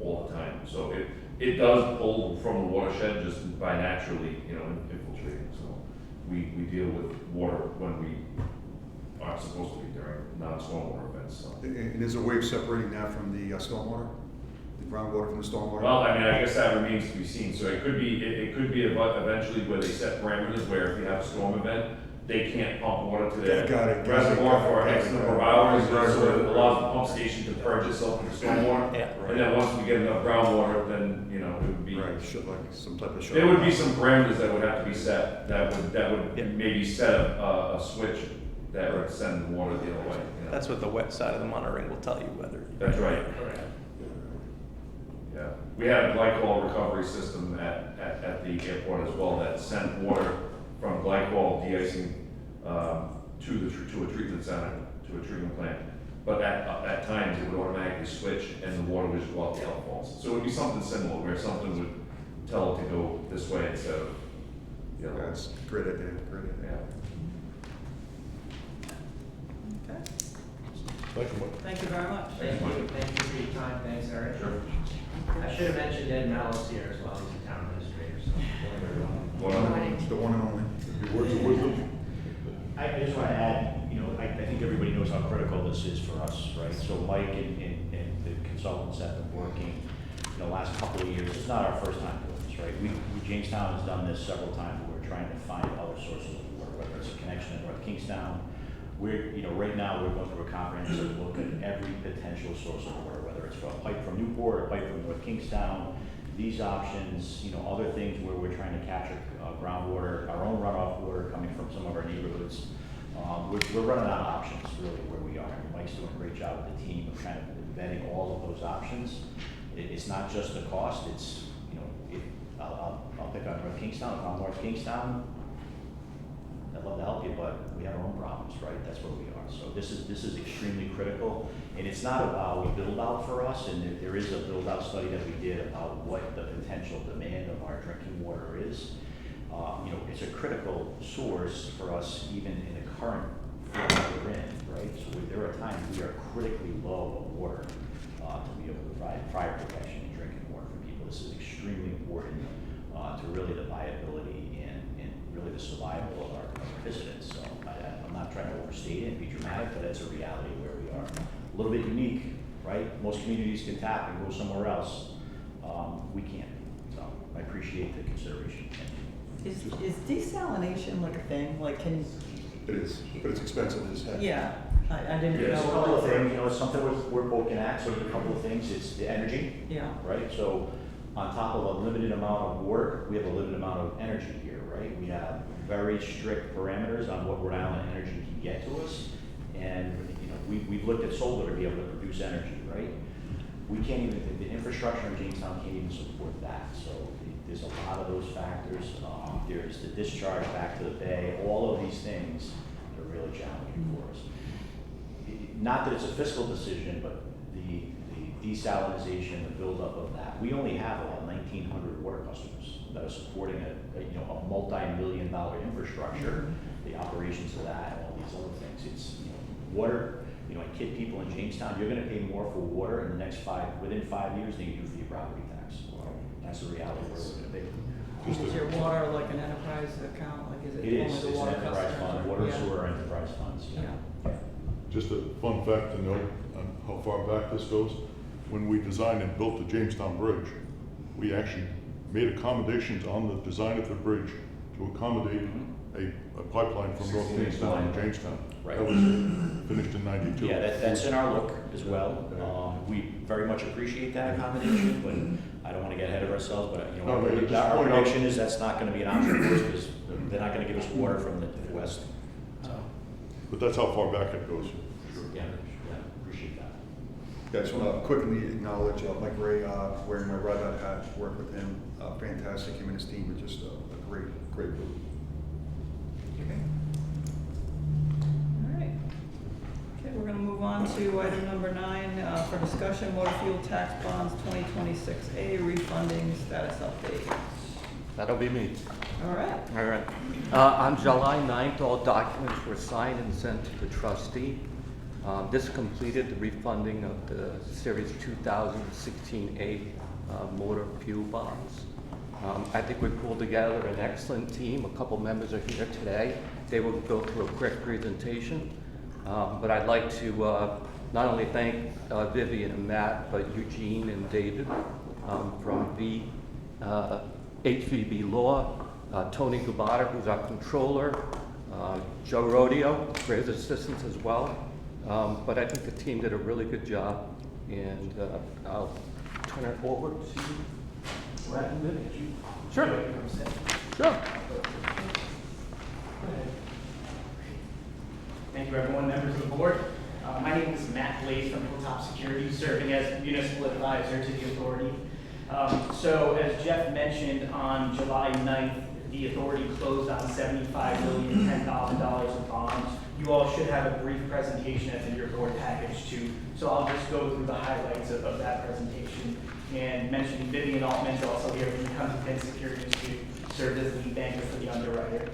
all the time. So it does pull from the watershed just by naturally, you know, infiltrating. So we deal with water when we aren't supposed to be during non-stormwater events. So. And there's a way of separating that from the stormwater? The groundwater from the stormwater? Well, I mean, I guess that remains to be seen. So it could be eventually where they set parameters where if you have a storm event, they can't pump water to their reservoir for X number of hours. So it allows the pump station to purge itself from the stormwater. Yeah. And then once we get enough groundwater, then, you know, it would be. Right, like some type of shut. There would be some parameters that would have to be set, that would maybe set a switch that would send the water the other way. You know? That's what the wet side of the monitoring will tell you whether. That's right. Yeah, we had a glycol recovery system at the airport as well that sent water from glycol de-icing to a treatment center, to a treatment plant. But at times it would automatically switch and the water would just go out the outfalls. So it would be something similar where something would tell it to go this way instead of the other way. That's a great idea, great idea. Yeah. Okay, Thank you, Mike. thank you very much. Thank you for your time, thanks, Eric. Sure. I should have mentioned Ed Mellis here as well, he's the town administrator, so. The one and only. Your words of wisdom? I just want to add, you know, I think everybody knows how critical this is for us, right? So Mike and the consultants have been working in the last couple of years. It's not our first time doing this, right? Jamestown has done this several times. We're trying to find other sources of water, whether it's a connection in North Kingstown. Right now we're going through a comprehensive look at every potential source of water, whether it's a pipe from Newport, a pipe from North Kingstown. These options, you know, other things where we're trying to capture groundwater, our own runoff water coming from some of our neighborhoods. We're running out of options really where we are. And Mike's doing a great job with the team of kind of vetting all of those options. It's not just the cost, it's, you know, I'll pick on North Kingstown. If I'm North Kingstown, I'd love to help you, but we have our own problems, right? That's where we are. So this is extremely critical. And it's not about we build out for us, and there is a build out study that we did about what the potential demand of our drinking water is. You know, it's a critical source for us even in the current field that we're in, right? So there are times we are critically low of water to be able to provide fire protection and drinking water for people. This is extremely important to really the viability and really the survival of our residents. So I'm not trying to overstate it and be dramatic, but it's a reality where we are. A little bit unique, right? Most communities can tap and go somewhere else. We can't. So I appreciate the consideration. Is desalination like a thing? Like, can? It is, but it's expensive as heck. Yeah, I didn't There's a know. couple of things, you know, it's something we're poking at, so there's a couple of things. It's the energy, Yeah. right? So on top of a limited amount of work, we have a limited amount of energy here, right? We have very strict parameters on what Rhode Island Energy can get to us. And, you know, we've looked at solar to be able to produce energy, right? We can't even, the infrastructure in Jamestown can't even support that. So there's a lot of those factors. There's the discharge back to the bay. All of these things are really challenging for us. Not that it's a fiscal decision, but the desalinization, the buildup of that. We only have about 1,900 water customers that are supporting a multi-million-dollar infrastructure, the operations of that, and all these other things. It's, you know, water. You know, I kid people in Jamestown, you're going to pay more for water in the next within 5 years than you do for your property tax. Well, that's the reality where we're going to be. Is your water like an enterprise account? Like, is it It is. only the It's an water enterprise customers? fund. Water Yeah. sewer enterprise funds. Yeah. Just a fun fact to note on how far back this goes. When we designed and built the Jamestown Bridge, we actually made accommodations on the design of the bridge to accommodate a pipeline from North Kingstown to Jamestown. Right. That was finished in '92. Yeah, that's in our look as well. We very much appreciate that accommodation, but I don't want to get ahead of ourselves, but, you know, No, just our point out- prediction is that's not going to be an option for us because they're not going to give us water from the west. So, But that's how far back it goes. yeah, appreciate that. Yeah, I just want to quickly acknowledge Mike Ray, wearing my Red Hat hat, work with him, fantastic. Him and his team are just a great group. Okay. All right. Okay, we're gonna move move on to item number 9 for discussion, motor fuel tax bonds 2026A refunding status update. That'll be me. All right. All right. On July 9th, all documents were signed and sent to the trustee. This completed the refunding of the Series 2016A motor fuel bonds. I think we pulled together an excellent team. A couple members are here today. They will go through a quick presentation. But I'd like to not only thank Vivian and Matt, but Eugene and David from HVB Law, Tony Gubata, who's our controller, Joe Rodeo for his assistance as well. But I think the team did a really good job, and I'll turn it over to Matt and Vivian. Sure. Sure. Thank you, everyone, members of the board. My name is Matt Blaze from Hilltop Security, serving as municipal advisor to the authority. So as Jeff mentioned, on July 9th, the authority closed on $75,010,000 of bonds. You all should have a brief presentation as in your board package too. So I'll just go through the highlights of that presentation and mention Vivian Altman's also here from Huntington Securities to serve as lead banker for the underwriter.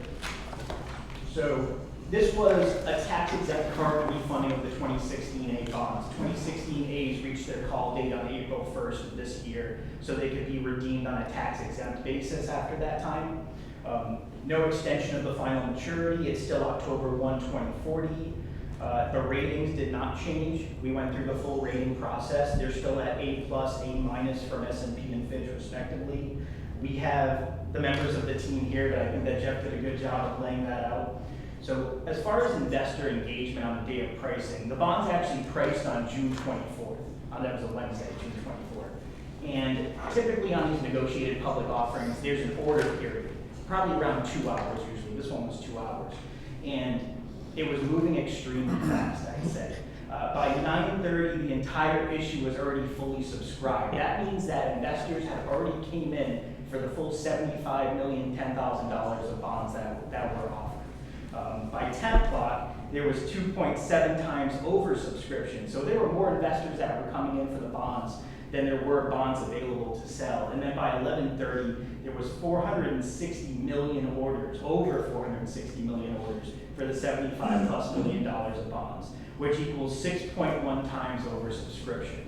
So this was a tax-exempt current refunding of the 2016A bonds. 2016As reached their call date on April 1st of this year, so they could be redeemed on a tax-exempt basis after that time. No extension of the final maturity. It's still October 1, 2040. The ratings did not change. We went through the full rating process. They're still at A+, A- from S&P and Fitch, respectively. We have the members of the team here, but I think that Jeff did a good job of laying that out. So as far as investor engagement on the day of pricing, the bonds actually priced on June 24th. That was a Wednesday, June 24th. And typically on these negotiated public offerings, there's an order period, probably around 2 hours usually. This one was 2 hours. And it was moving extremely fast, I'd say. By 9:30, the entire issue was already fully subscribed. That means that investors had already came in for the full $75,010,000 of bonds that were offered. By 10 o'clock, there was 2.7 times oversubscription. So there were more investors that were coming in for the bonds than there were bonds available to sell. And then by 11:30, there was 460 million orders, over 460 million orders for the $75+ million of bonds, which equals 6.1 times oversubscription.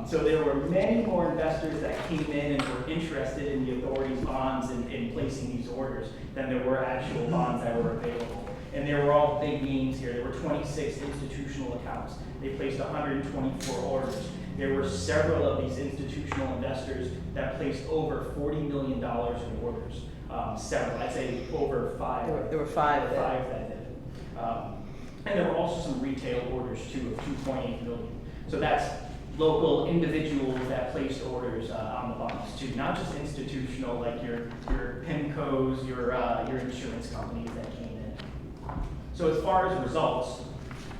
So there were many more investors that came in and were interested in the authority's bonds and in placing these orders than there were actual bonds that were available. And they were all big names here. There were 26 institutional accounts. They placed 124 orders. There were several of these institutional investors that placed over $40 million in orders. Several, I'd say over 5. There were 5 that did. And there were also some retail orders too of 2.8 million. So that's local individuals that placed orders on the bonds too, not just institutional like your PIMCOs, your insurance companies that came in. So as far as results,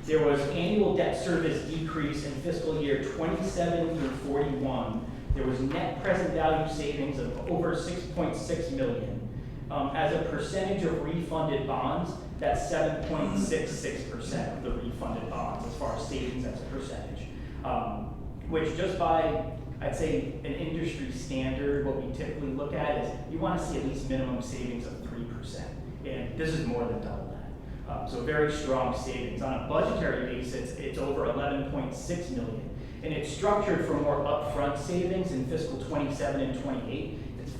there was annual debt service decrease in fiscal year 27 through 41. There was net present value savings of over 6.6 million. As a percentage of refunded bonds, that's 7.66% of the refunded bonds as far as savings as a percentage. Which just by, I'd say, an industry standard, what we typically look at is you want to see at least minimum savings of 3%. And this is more than double that. So very strong savings. On a budgetary basis, it's over 11.6 million. And it's structured for more upfront savings in fiscal 27 and 28. It's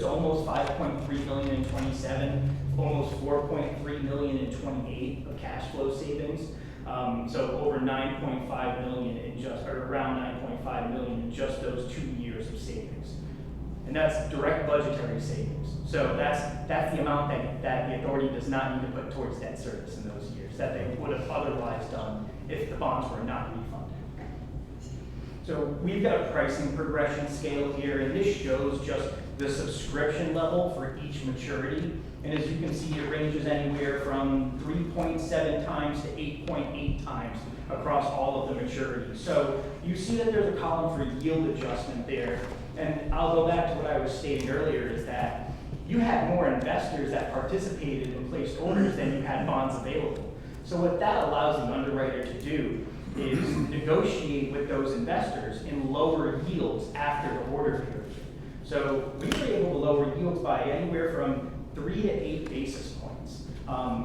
almost 5.3 million in 27, almost 4.3 million in 28 of cash flow savings. So over 9.5 million in just, or around 9.5 million in just those 2 years of savings. And that's direct budgetary savings. So that's the amount that the authority does not need to put towards debt service in those years that they would have otherwise done if the bonds were not refunded. So we've got a pricing progression scale here, and this shows just the subscription level for each maturity. And as you can see, it ranges anywhere from 3.7 times to 8.8 times across all of the maturities. So you see that there's a column for yield adjustment there. And I'll go back to what I was stating earlier, is that you had more investors that participated and placed orders than you had bonds available. So what that allows the underwriter to do is negotiate with those investors in lower yields after the order period. So we were able to lower yields by anywhere from 3 to 8 basis points,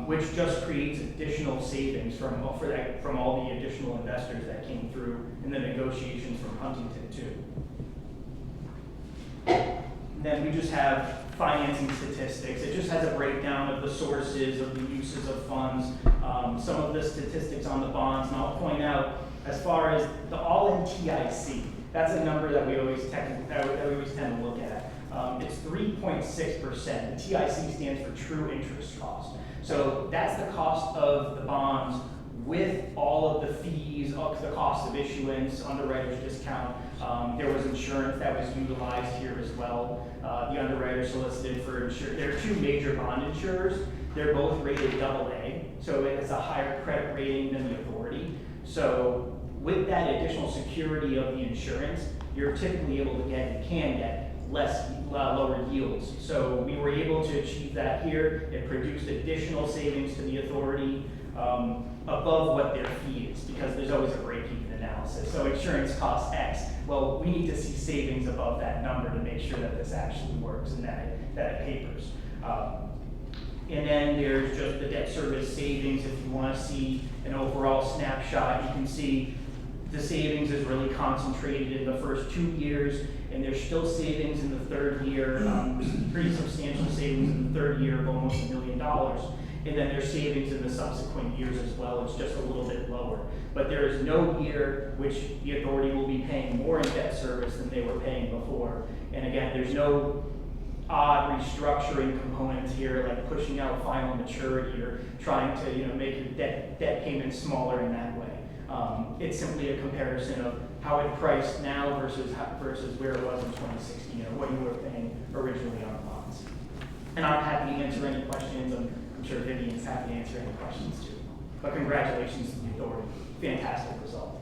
which just creates additional savings from all the additional investors that came through in the negotiations from Huntington too. Then we just have financing statistics. It just has a breakdown of the sources, of the uses of funds, some of the statistics on the bonds. And I'll point out, as far as the all-in TIC, that's a number that we always tend to look at. It's 3.6%. The TIC stands for true interest cost. So that's the cost of the bonds with all of the fees, the cost of issuance, underwriter's discount. There was insurance that was utilized here as well. The underwriter solicited for insurance. There are two major bond insurers. They're both rated AA, so it's a higher credit rating than the authority. So with that additional security of the insurance, you're typically able to get, you can get lower yields. So we were able to achieve that here. It produced additional savings to the authority above what their fee is, because there's always a break-even analysis. So insurance costs X. Well, we need to see savings above that number to make sure that this actually works and that it papers. And then there's just the debt service savings. If you want to see an overall snapshot, you can see the savings is really concentrated in the first 2 years, and there's still savings in the third year, pretty substantial savings in the third year of almost $1 million. And then there's savings in the subsequent years as well. It's just a little bit lower. But there is no year which the authority will be paying more in debt service than they were paying before. And again, there's no odd restructuring components here, like pushing out final maturity or trying to make your debt payments smaller in that way. It's simply a comparison of how it priced now versus where it was in 2016, or what you were paying originally on bonds. And I'm happy to answer any questions. I'm sure Vivian's happy to answer any questions too. But congratulations to the authority. Fantastic result.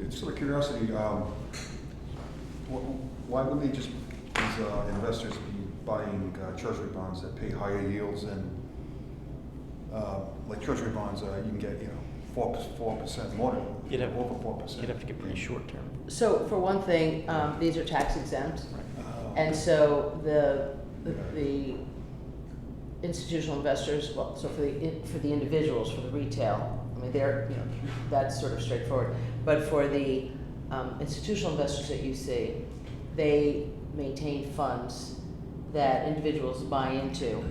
It's sort of curiosity, why would they just, as investors, be buying treasury bonds that pay higher yields than, like treasury bonds, you can get, 4% more than, over 4%. You'd have to get pretty short term. So for one thing, these are tax exempt, and so the institutional investors, well, so for the individuals, for the retail, I mean, they're, that's sort of straightforward. But for the institutional investors that you see, they maintain funds that individuals buy into,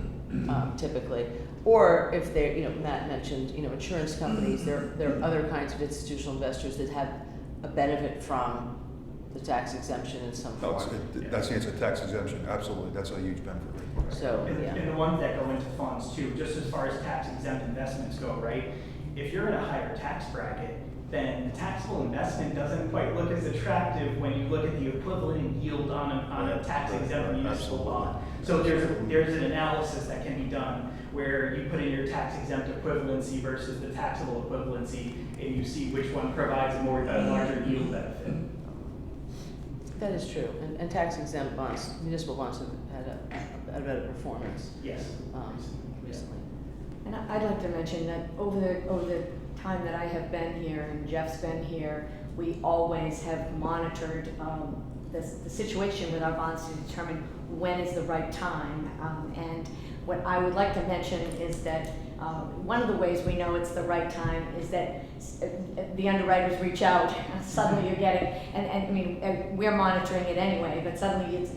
typically. Or if they're, Matt mentioned, insurance companies, there are other kinds of institutional investors that have a benefit from the tax exemption in some form. That's the answer, tax exemption, absolutely, that's a huge benefit. So, yeah. And the ones that go into funds too, just as far as tax exempt investments go, right? If you're in a higher tax bracket, then the taxable investment doesn't quite look as attractive when you look at the equivalent yield on a tax exempt municipal bond. So there's an analysis that can be done where you put in your tax exempt equivalency versus the taxable equivalency, and you see which one provides a larger yield benefit. That is true, and tax exempt bonds, municipal bonds have had a better performance. Yes. Recently. And I'd like to mention that over the time that I have been here and Jeff's been here, we always have monitored the situation with our bonds to determine when is the right time. And what I would like to mention is that one of the ways we know it's the right time is that the underwriters reach out. Suddenly you're getting, and I mean, we're monitoring it anyway, but suddenly it's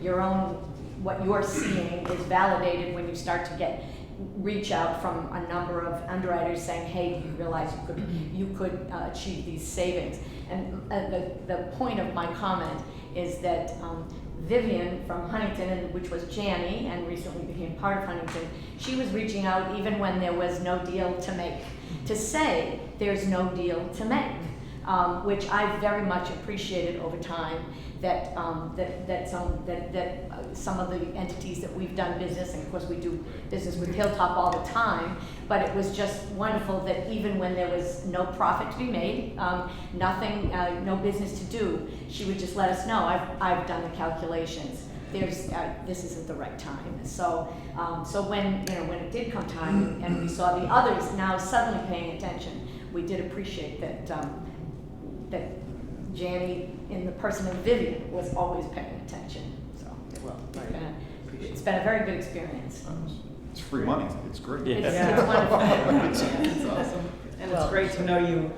your own, what you're seeing is validated when you start to get reach out from a number of underwriters saying, hey, you realize you could achieve these savings. And the point of my comment is that Vivian from Huntington, which was Janney and recently became part of Huntington, she was reaching out even when there was no deal to make, to say there's no deal to make, which I very much appreciated over time. That some of the entities that we've done business, and of course we do business with Hilltop all the time, but it was just wonderful that even when there was no profit to be made, nothing, no business to do, she would just let us know, I've done the calculations. this isn't the right time. So when, when it did come time and we saw the others now suddenly paying attention, we did appreciate that, that Janny, in the person of Vivian, was always paying attention. So it's been a very good experience. It's free money, it's great. It's wonderful. It's awesome. And it's great to know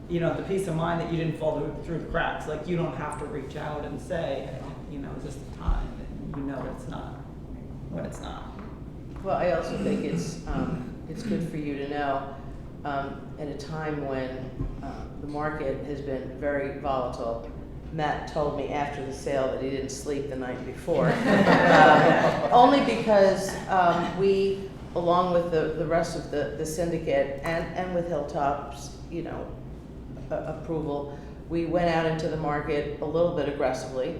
the peace of mind that you didn't fall through the cracks. Like, you don't have to reach out and say, is this the time? And it's not when it's not. Well, I also think it's good for you to know, at a time when the market has been very volatile. Matt told me after the sale that he didn't sleep the night before. Only because we, along with the rest of the syndicate and with Hilltop's, approval, we went out into the market a little bit aggressively.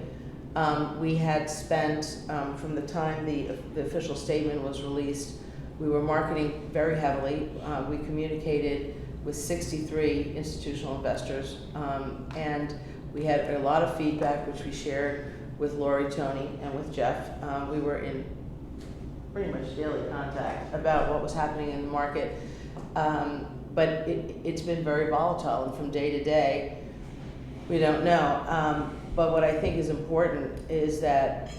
We had spent, from the time the official statement was released, we were marketing very heavily. We communicated with 63 institutional investors, and we had a lot of feedback, which we shared with Lori, Tony, and with Jeff. We were in pretty much daily contact about what was happening in the market. But it's been very volatile, and from day to day, we don't know. But what I think is important is that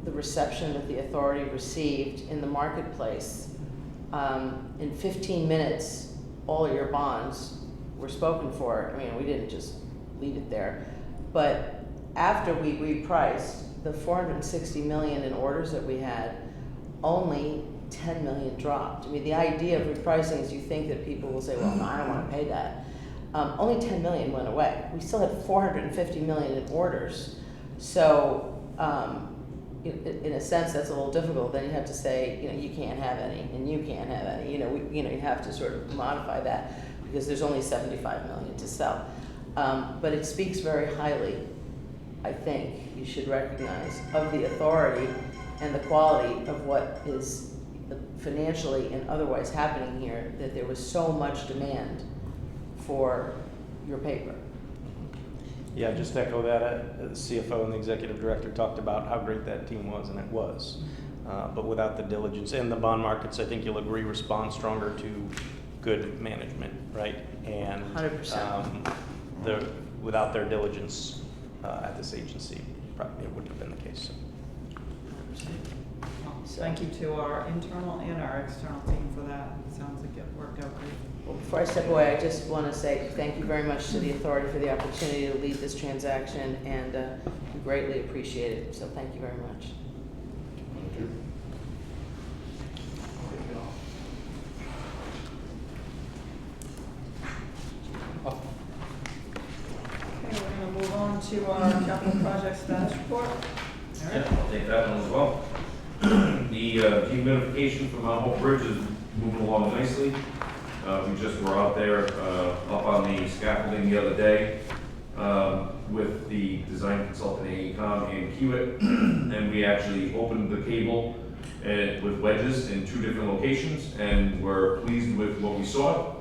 the reception that the authority received in the marketplace, in 15 minutes, all of your bonds were spoken for. I mean, we didn't just leave it there. But after we repriced, the 460 million in orders that we had, only 10 million dropped. I mean, the idea of repricing is you think that people will say, well, no, I don't want to pay that. Only 10 million went away. We still had 450 million in orders. So, in a sense, that's a little difficult. Then you have to say, you can't have any, and you can't have any. You have to sort of modify that because there's only 75 million to sell. But it speaks very highly, I think, you should recognize, of the authority and the quality of what is financially and otherwise happening here, that there was so much demand for your paper. Yeah, just echo that. The CFO and the executive director talked about how great that team was, and it was. But without the diligence and the bond markets, I think you'll agree, respond stronger to good management, right? And 100%. Without their diligence at this agency, probably it wouldn't have been the case. Thank you to our internal and our external team for that. It sounds like it worked out great. Well, before I step away, I just want to say thank you very much to the authority for the opportunity to lead this transaction, and we greatly appreciate it. So thank you very much. Thank you. Okay, we're going to move on to our capital project status report. Yeah, I'll take that one as well. The dehumidification for Mount Hope Bridge is moving along nicely. We just were out there up on the scaffolding the other day with the design consultant AECOM and Kiewit, and we actually opened the cable with wedges in 2 different locations, and we're pleased with what we saw.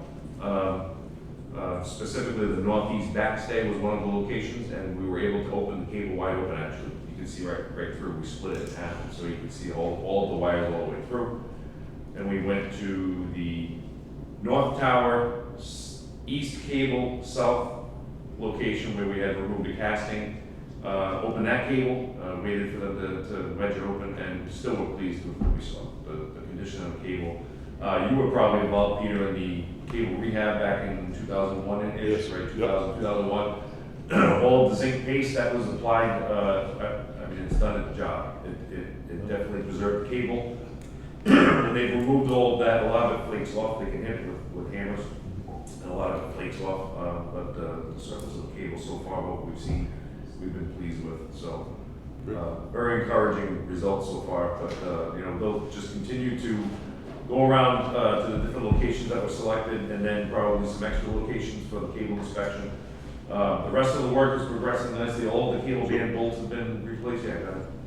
Specifically, the northeast backstay was one of the locations, and we were able to open the cable wide open. Actually, you can see right through. We split it in half, so you can see all of the wires all the way through. And we went to the north tower, east cable, south location where we had removed a casting. Opened that cable, waited for them to wedge it open, and still were pleased with what we saw. The condition of the cable. You were probably involved, Peter, in the cable rehab back in 2001, Yes. Right, 2001. All of the zinc paste that was applied, I mean, it's done its job. It definitely preserved the cable. When they've removed all of that, a lot of it flakes off. They can hit it with hammers, and a lot of it flakes off. But the surface of the cable so far, what we've seen, we've been pleased with. So, very encouraging results so far. But they'll just continue to go around to the different locations that were selected, and then probably some extra locations for the cable inspection. The rest of the work is progressing nicely. All of the cable band bolts have been replaced. Yeah,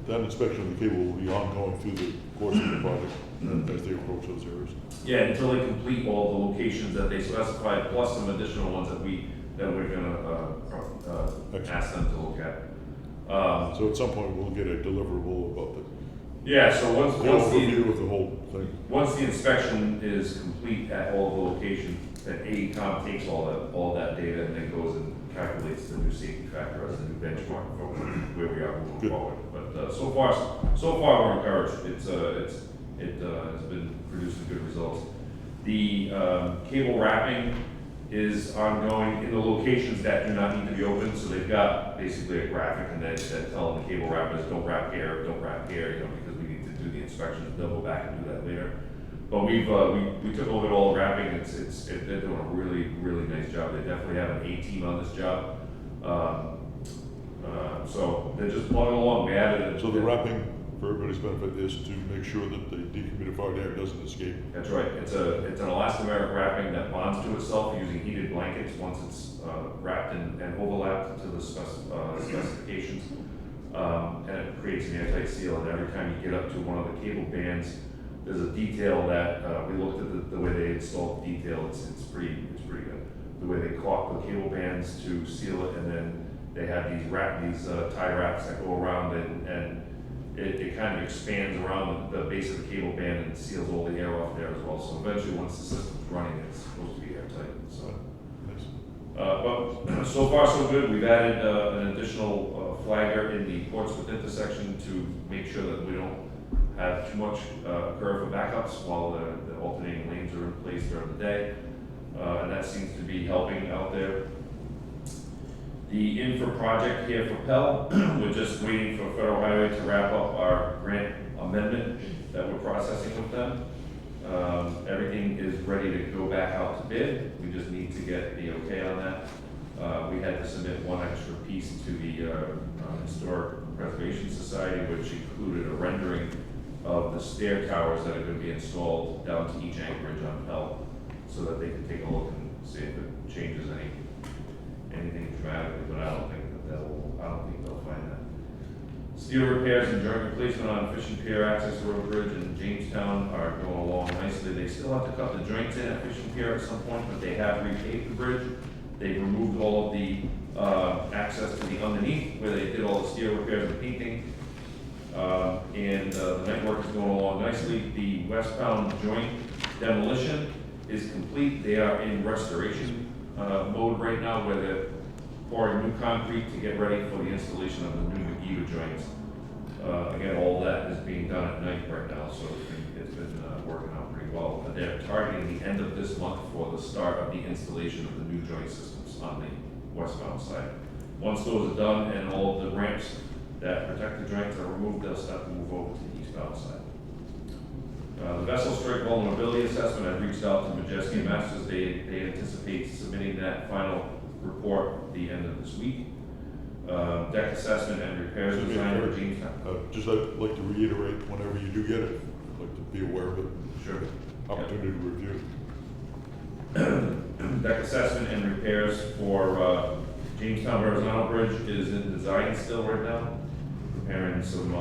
That inspection of the cable will be ongoing through the course of the project as they approach those areas. yeah, until they complete all the locations that they specified, plus some additional ones that we're gonna ask them to look at. So at some point, we'll get a deliverable about Yeah, so the overview of the whole thing. once the inspection is complete at all the locations, then AECom takes all that data and then goes and calculates the new safety factor as a new benchmark for where we are moving Good. forward. But so far we're encouraged. It has been producing good results. The cable wrapping is ongoing in the locations that do not need to be open. So they've got basically a graphic and that telling the cable wrappers, don't wrap here, because we need to do the inspections. They'll go back and do that later. But we took a look at all the wrapping. They're doing a really nice job. They definitely have an A-team on this job. So they're just plugging along. We added it. So the wrapping, for everybody's benefit, is to make sure that the dehumidified air doesn't escape. That's right. It's an elastomeric wrapping that bonds to itself using heated blankets once it's wrapped and overlapped to the specifications. And it creates an airtight seal. And every time you get up to one of the cable bands, there's a detail that we looked at the way they installed the detail. It's pretty good. The way they caulk the cable bands to seal it, and then they have these tie wraps that go around and it kind of expands around the base of the cable band and seals all the air off there as well. So eventually, once the system's running, it's supposed to be airtight. So, but so far so good. We've added an additional flagger in the Portsmouth intersection to make sure that we don't have too much curve for backups while the alternating lanes are in place during the day, and that seems to be helping out there. The infra project here for Pell, we're just waiting for Federal Highway to wrap up our grant amendment that we're processing with them. Everything is ready to go back out to bid. We just need to get the okay on that. We had to submit one extra piece to the Historic Preservation Society, which included a rendering of the stair towers that are going to be installed down to each anchorage on Pell, so that they can take a look and see if it changes anything dramatically, but I don't think they'll find that. Steel repairs and joint replacement on Fishing Pier Access Road Bridge in Jamestown are going along nicely. They still have to cut the joints in at Fishing Pier at some point, but they have repaved the bridge. They've removed all of the access to the underneath where they did all the steel repairs and painting. And the night work is going along nicely. The westbound joint demolition is complete. They are in restoration mode right now, where they're pouring new concrete to get ready for the installation of the new McGee joints. Again, all that is being done at night right now, so it's been working out pretty well. But they're targeting the end of this month for the start of the installation of the new joint systems on the westbound side. Once those are done and all of the ramps that protect the joints are removed, they'll start to move over to the eastbound side. The vessel strike vulnerability assessment, I've reached out to Majeski and Masters. They anticipate submitting that final report at the end of this week. Deck assessment and repairs design for Jamestown. Just I'd like to reiterate, whenever you do get it, I'd like to be aware of it. Sure. Opportunity to review. Deck assessment and repairs for Jamestown Horizontal Bridge is in design still right now. Preparing some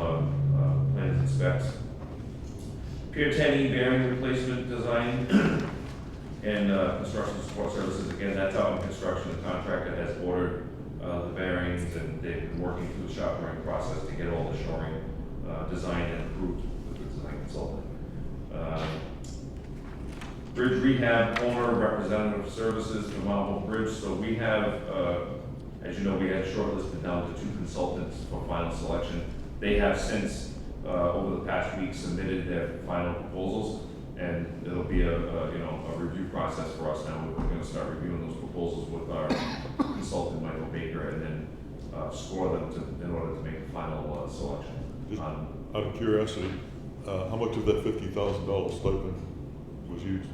plans and specs. Pier 10E bearing replacement design and construction support services. Again, that's out in construction. The contractor has ordered the bearings, and they've been working through the shop drawing process to get all the shoring designed and approved with the design consultant. Bridge rehab owner representative services for Mount Hope Bridge. So we have, as you know, we had shortlisted down to 2 consultants for final selection. They have since, over the past week, submitted their final proposals, and it'll be a review process for us now. We're going to start reviewing those proposals with our consultant Michael Baker, and then score them in order to make a final selection. Just out of curiosity, how much of that $50,000 stipend was used?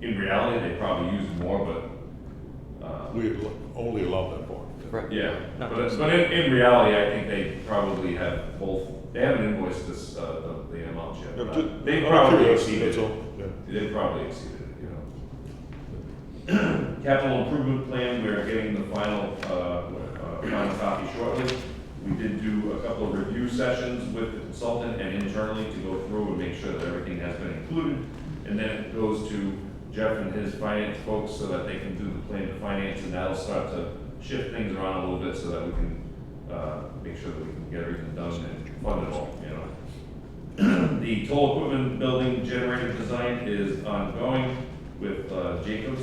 In reality, they probably used more, but we only allowed that far. Right. Yeah, but in reality, I think they probably have both. They haven't invoiced this the amount yet. But they probably exceeded it. Yeah. They probably exceeded it, you know. Capital improvement plan, we're getting the final copy shortly. We did do a couple of review sessions with the consultant and internally to go through and make sure that everything has been included. And then it goes to Jeff and his finance folks so that they can do the plan to finance, and that'll start to shift things around a little bit so that we can make make sure that we can get everything done and fund it all, you know. The toll equipment building generator design is ongoing with Jacobs.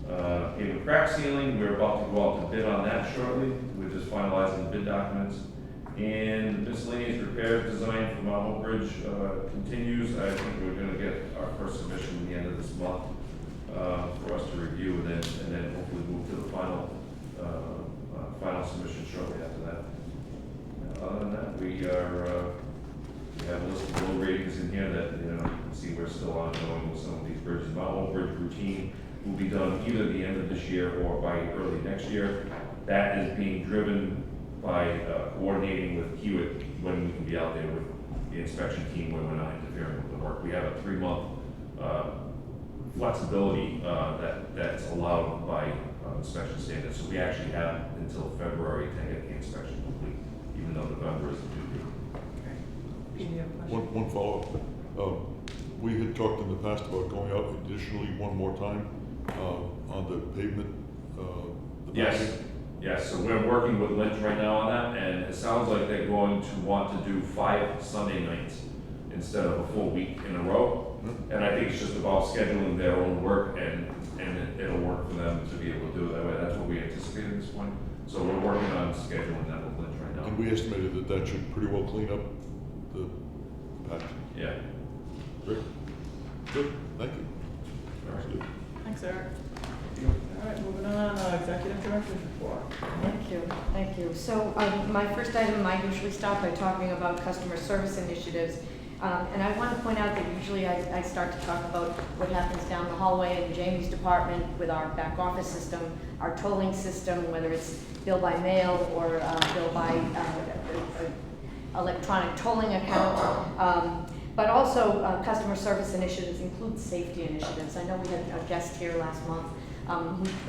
Pavement crack sealing, we're about to go out to bid on that shortly. We're just finalizing the bid documents. And miscellaneous repair design for Mount Hope Bridge continues. I think we're gonna get our first submission at the end of this month for us to review, and then hopefully move to the final submission shortly after that. Other than that, we have a list of road ratings in here that, you know, you can see we're still ongoing with some of these bridges. Mount Hope Bridge routine will be done either the end of this year or by early next year. That is being driven by coordinating with Hewitt when we can be out there with the inspection team when we're not interfering with the work. We have a 3-month flexibility that's allowed by inspection standards. So we actually have until February to get the inspection complete, even though November is the due date. Peter, you have a question? One follow-up. We had talked in the past about going out additionally one more time on the pavement. Yes, so we're working with Lynch right now on that, and it sounds like they're going to want to do 5 Sunday nights instead of a full week in a row. And I think it's just about scheduling their own work, and it'll work for them to be able to do it that way. That's what we anticipate at this point. So we're working on scheduling that with Lynch right now. And we estimated that should pretty well clean up the patch. Yeah. Great. Good, thank you. That's good. Thanks, Eric. All right, moving on, Executive Director's report. Thank you. So my first item, I usually start by talking about customer service initiatives. And I want to point out that usually I start to talk about what happens down the hallway in Jamie's department with our back office system, our tolling system, whether it's bill by mail or bill by electronic tolling account. But also customer service initiatives include safety initiatives. I know we had a guest here last month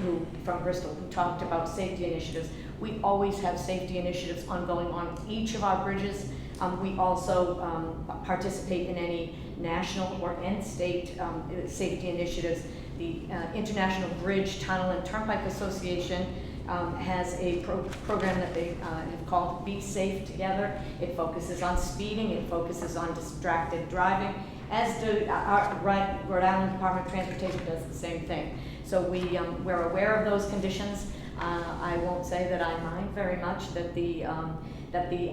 who from Bristol who talked about safety initiatives. We always have safety initiatives ongoing on each of our bridges. We also participate in any national or state safety initiatives. The International Bridge, Tunnel, and Turnpike Association has a program that they have called Be Safe Together. It focuses on speeding, it focuses on distracted driving, as do our Rhode Island Department of Transportation does the same thing. So we're aware of those conditions. I won't say that I mind very much that the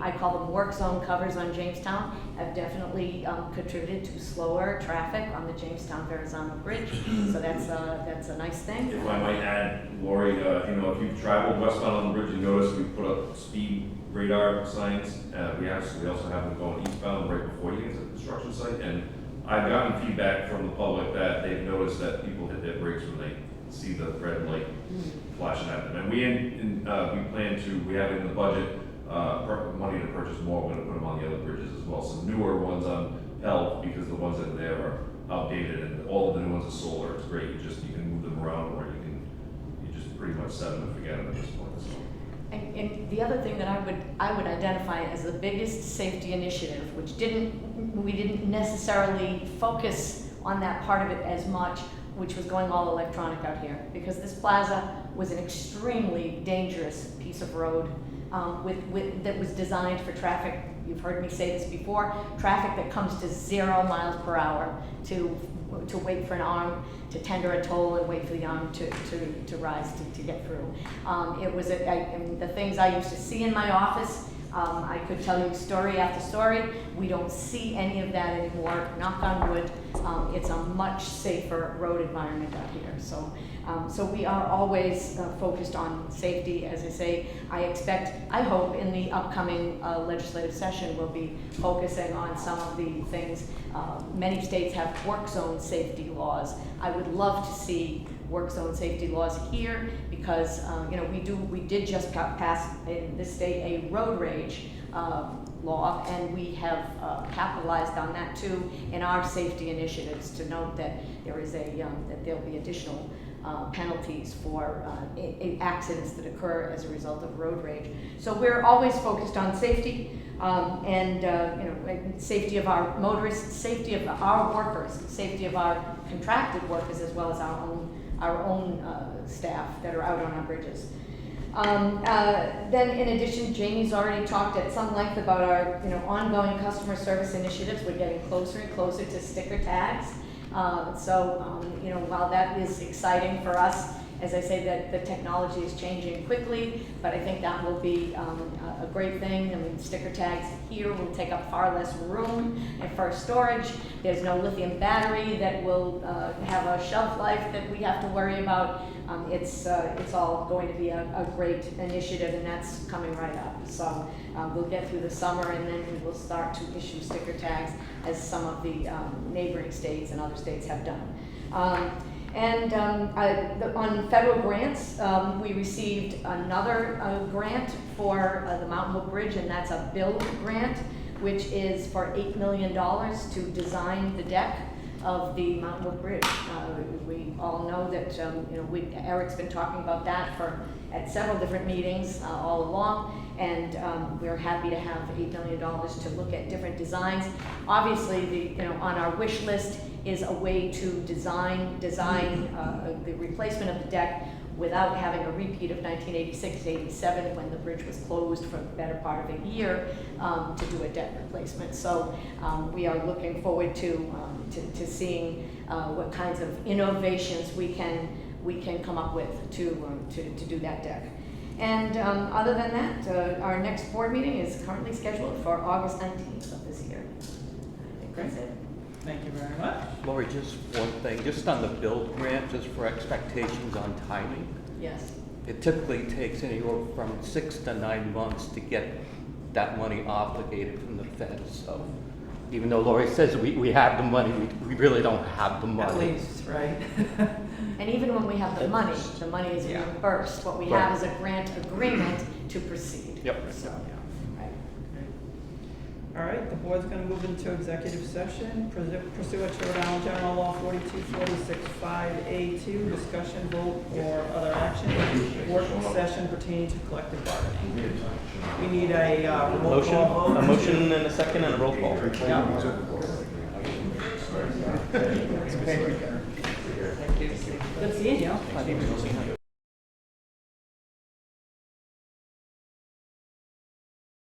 I call them work zone covers on Jamestown have definitely contributed to slower traffic on the Jamestown-Verrazano Bridge. So that's a nice thing. If I might add, Lori, you know, if you've traveled westbound on the bridge, you notice we put up speed radar signs. We also have them going eastbound right before you get to the construction site. And I've gotten feedback from the public that they've noticed that people hit their brakes when they see the red light flashing at them. And we have in the budget money to purchase more. We're going to put them on the other bridges as well. Some newer ones on health, because the ones that are there are outdated, and all of the new ones are solar. It's great. You can move them around, or you just pretty much set them and forget them at this point. So. And the other thing that I would identify as the biggest safety initiative, which we didn't necessarily focus on that part of it as much, which was going all electronic out here, because this plaza was an extremely dangerous piece of road that was designed for traffic. You've heard me say this before, traffic that comes to 0 miles per hour to wait for an arm to tender a toll and wait for the arm to rise to get through. It was the things I used to see in my office. I could tell you story after story. We don't see any of that anymore, knock on wood. It's a much safer road environment out here. So we are always focused on safety. As I say, I hope in the upcoming legislative session we'll be focusing on some of the things. Many states have work zone safety laws. I would love to see work zone safety laws here, because we did just pass in this state a road rage law, and we have capitalized on that too in our safety initiatives to note that that there'll be additional penalties for accidents that occur as a result of road rage. So we're always focused on safety, and safety of our motorists, safety of our workers, safety of our contracted workers, as well as our own staff that are out on our bridges. Then in addition, Jamie's already talked at some length about our, ongoing customer service initiatives. We're getting closer and closer to sticker tags. While that is exciting for us, as I say, that the technology is changing quickly, but I think that will be a great thing. I mean, sticker tags here will take up far less room and for storage. There's no lithium battery that will have a shelf life that we have to worry about. It's all going to be a great initiative, and that's coming right up. So we'll get through the summer, and then we will start to issue sticker tags as some of the neighboring states and other states have done. On federal grants, we received another grant for the Mount Hope Bridge, and that's a build grant, which is for $8 million to design the deck of the Mount Hope Bridge. We all know that Eric's been talking about that at several different meetings all along, and we're happy to have $8 million to look at different designs. Obviously, on our wish list is a way to design the replacement of the deck without having a repeat of 1986-87 when the bridge was closed for the better part of a year to do a deck replacement. So we are looking forward to seeing what kinds of innovations we can come up with to do that deck. And other than that, our next board meeting is currently scheduled for August 19th of this year. I think that's it. Thank you very much. Lori, just one thing, just on the build grant, just for expectations on timing. Yes. It typically takes anywhere from 6 to 9 months to get that money obligated from the feds. So even though Lori says we have the money, we really don't have the money. At least, right? And even when we have the money is reimbursed. What we have is a grant agreement to proceed. Yep. So, right. All right, the board's going to move into executive session pursuant to Rhode Island General Law 42465A2, discussion, vote, or other action, working session pertaining to collective bargaining. We need a roll call vote. A motion and a second and a roll call. Yeah. Thank you. Good seeing you.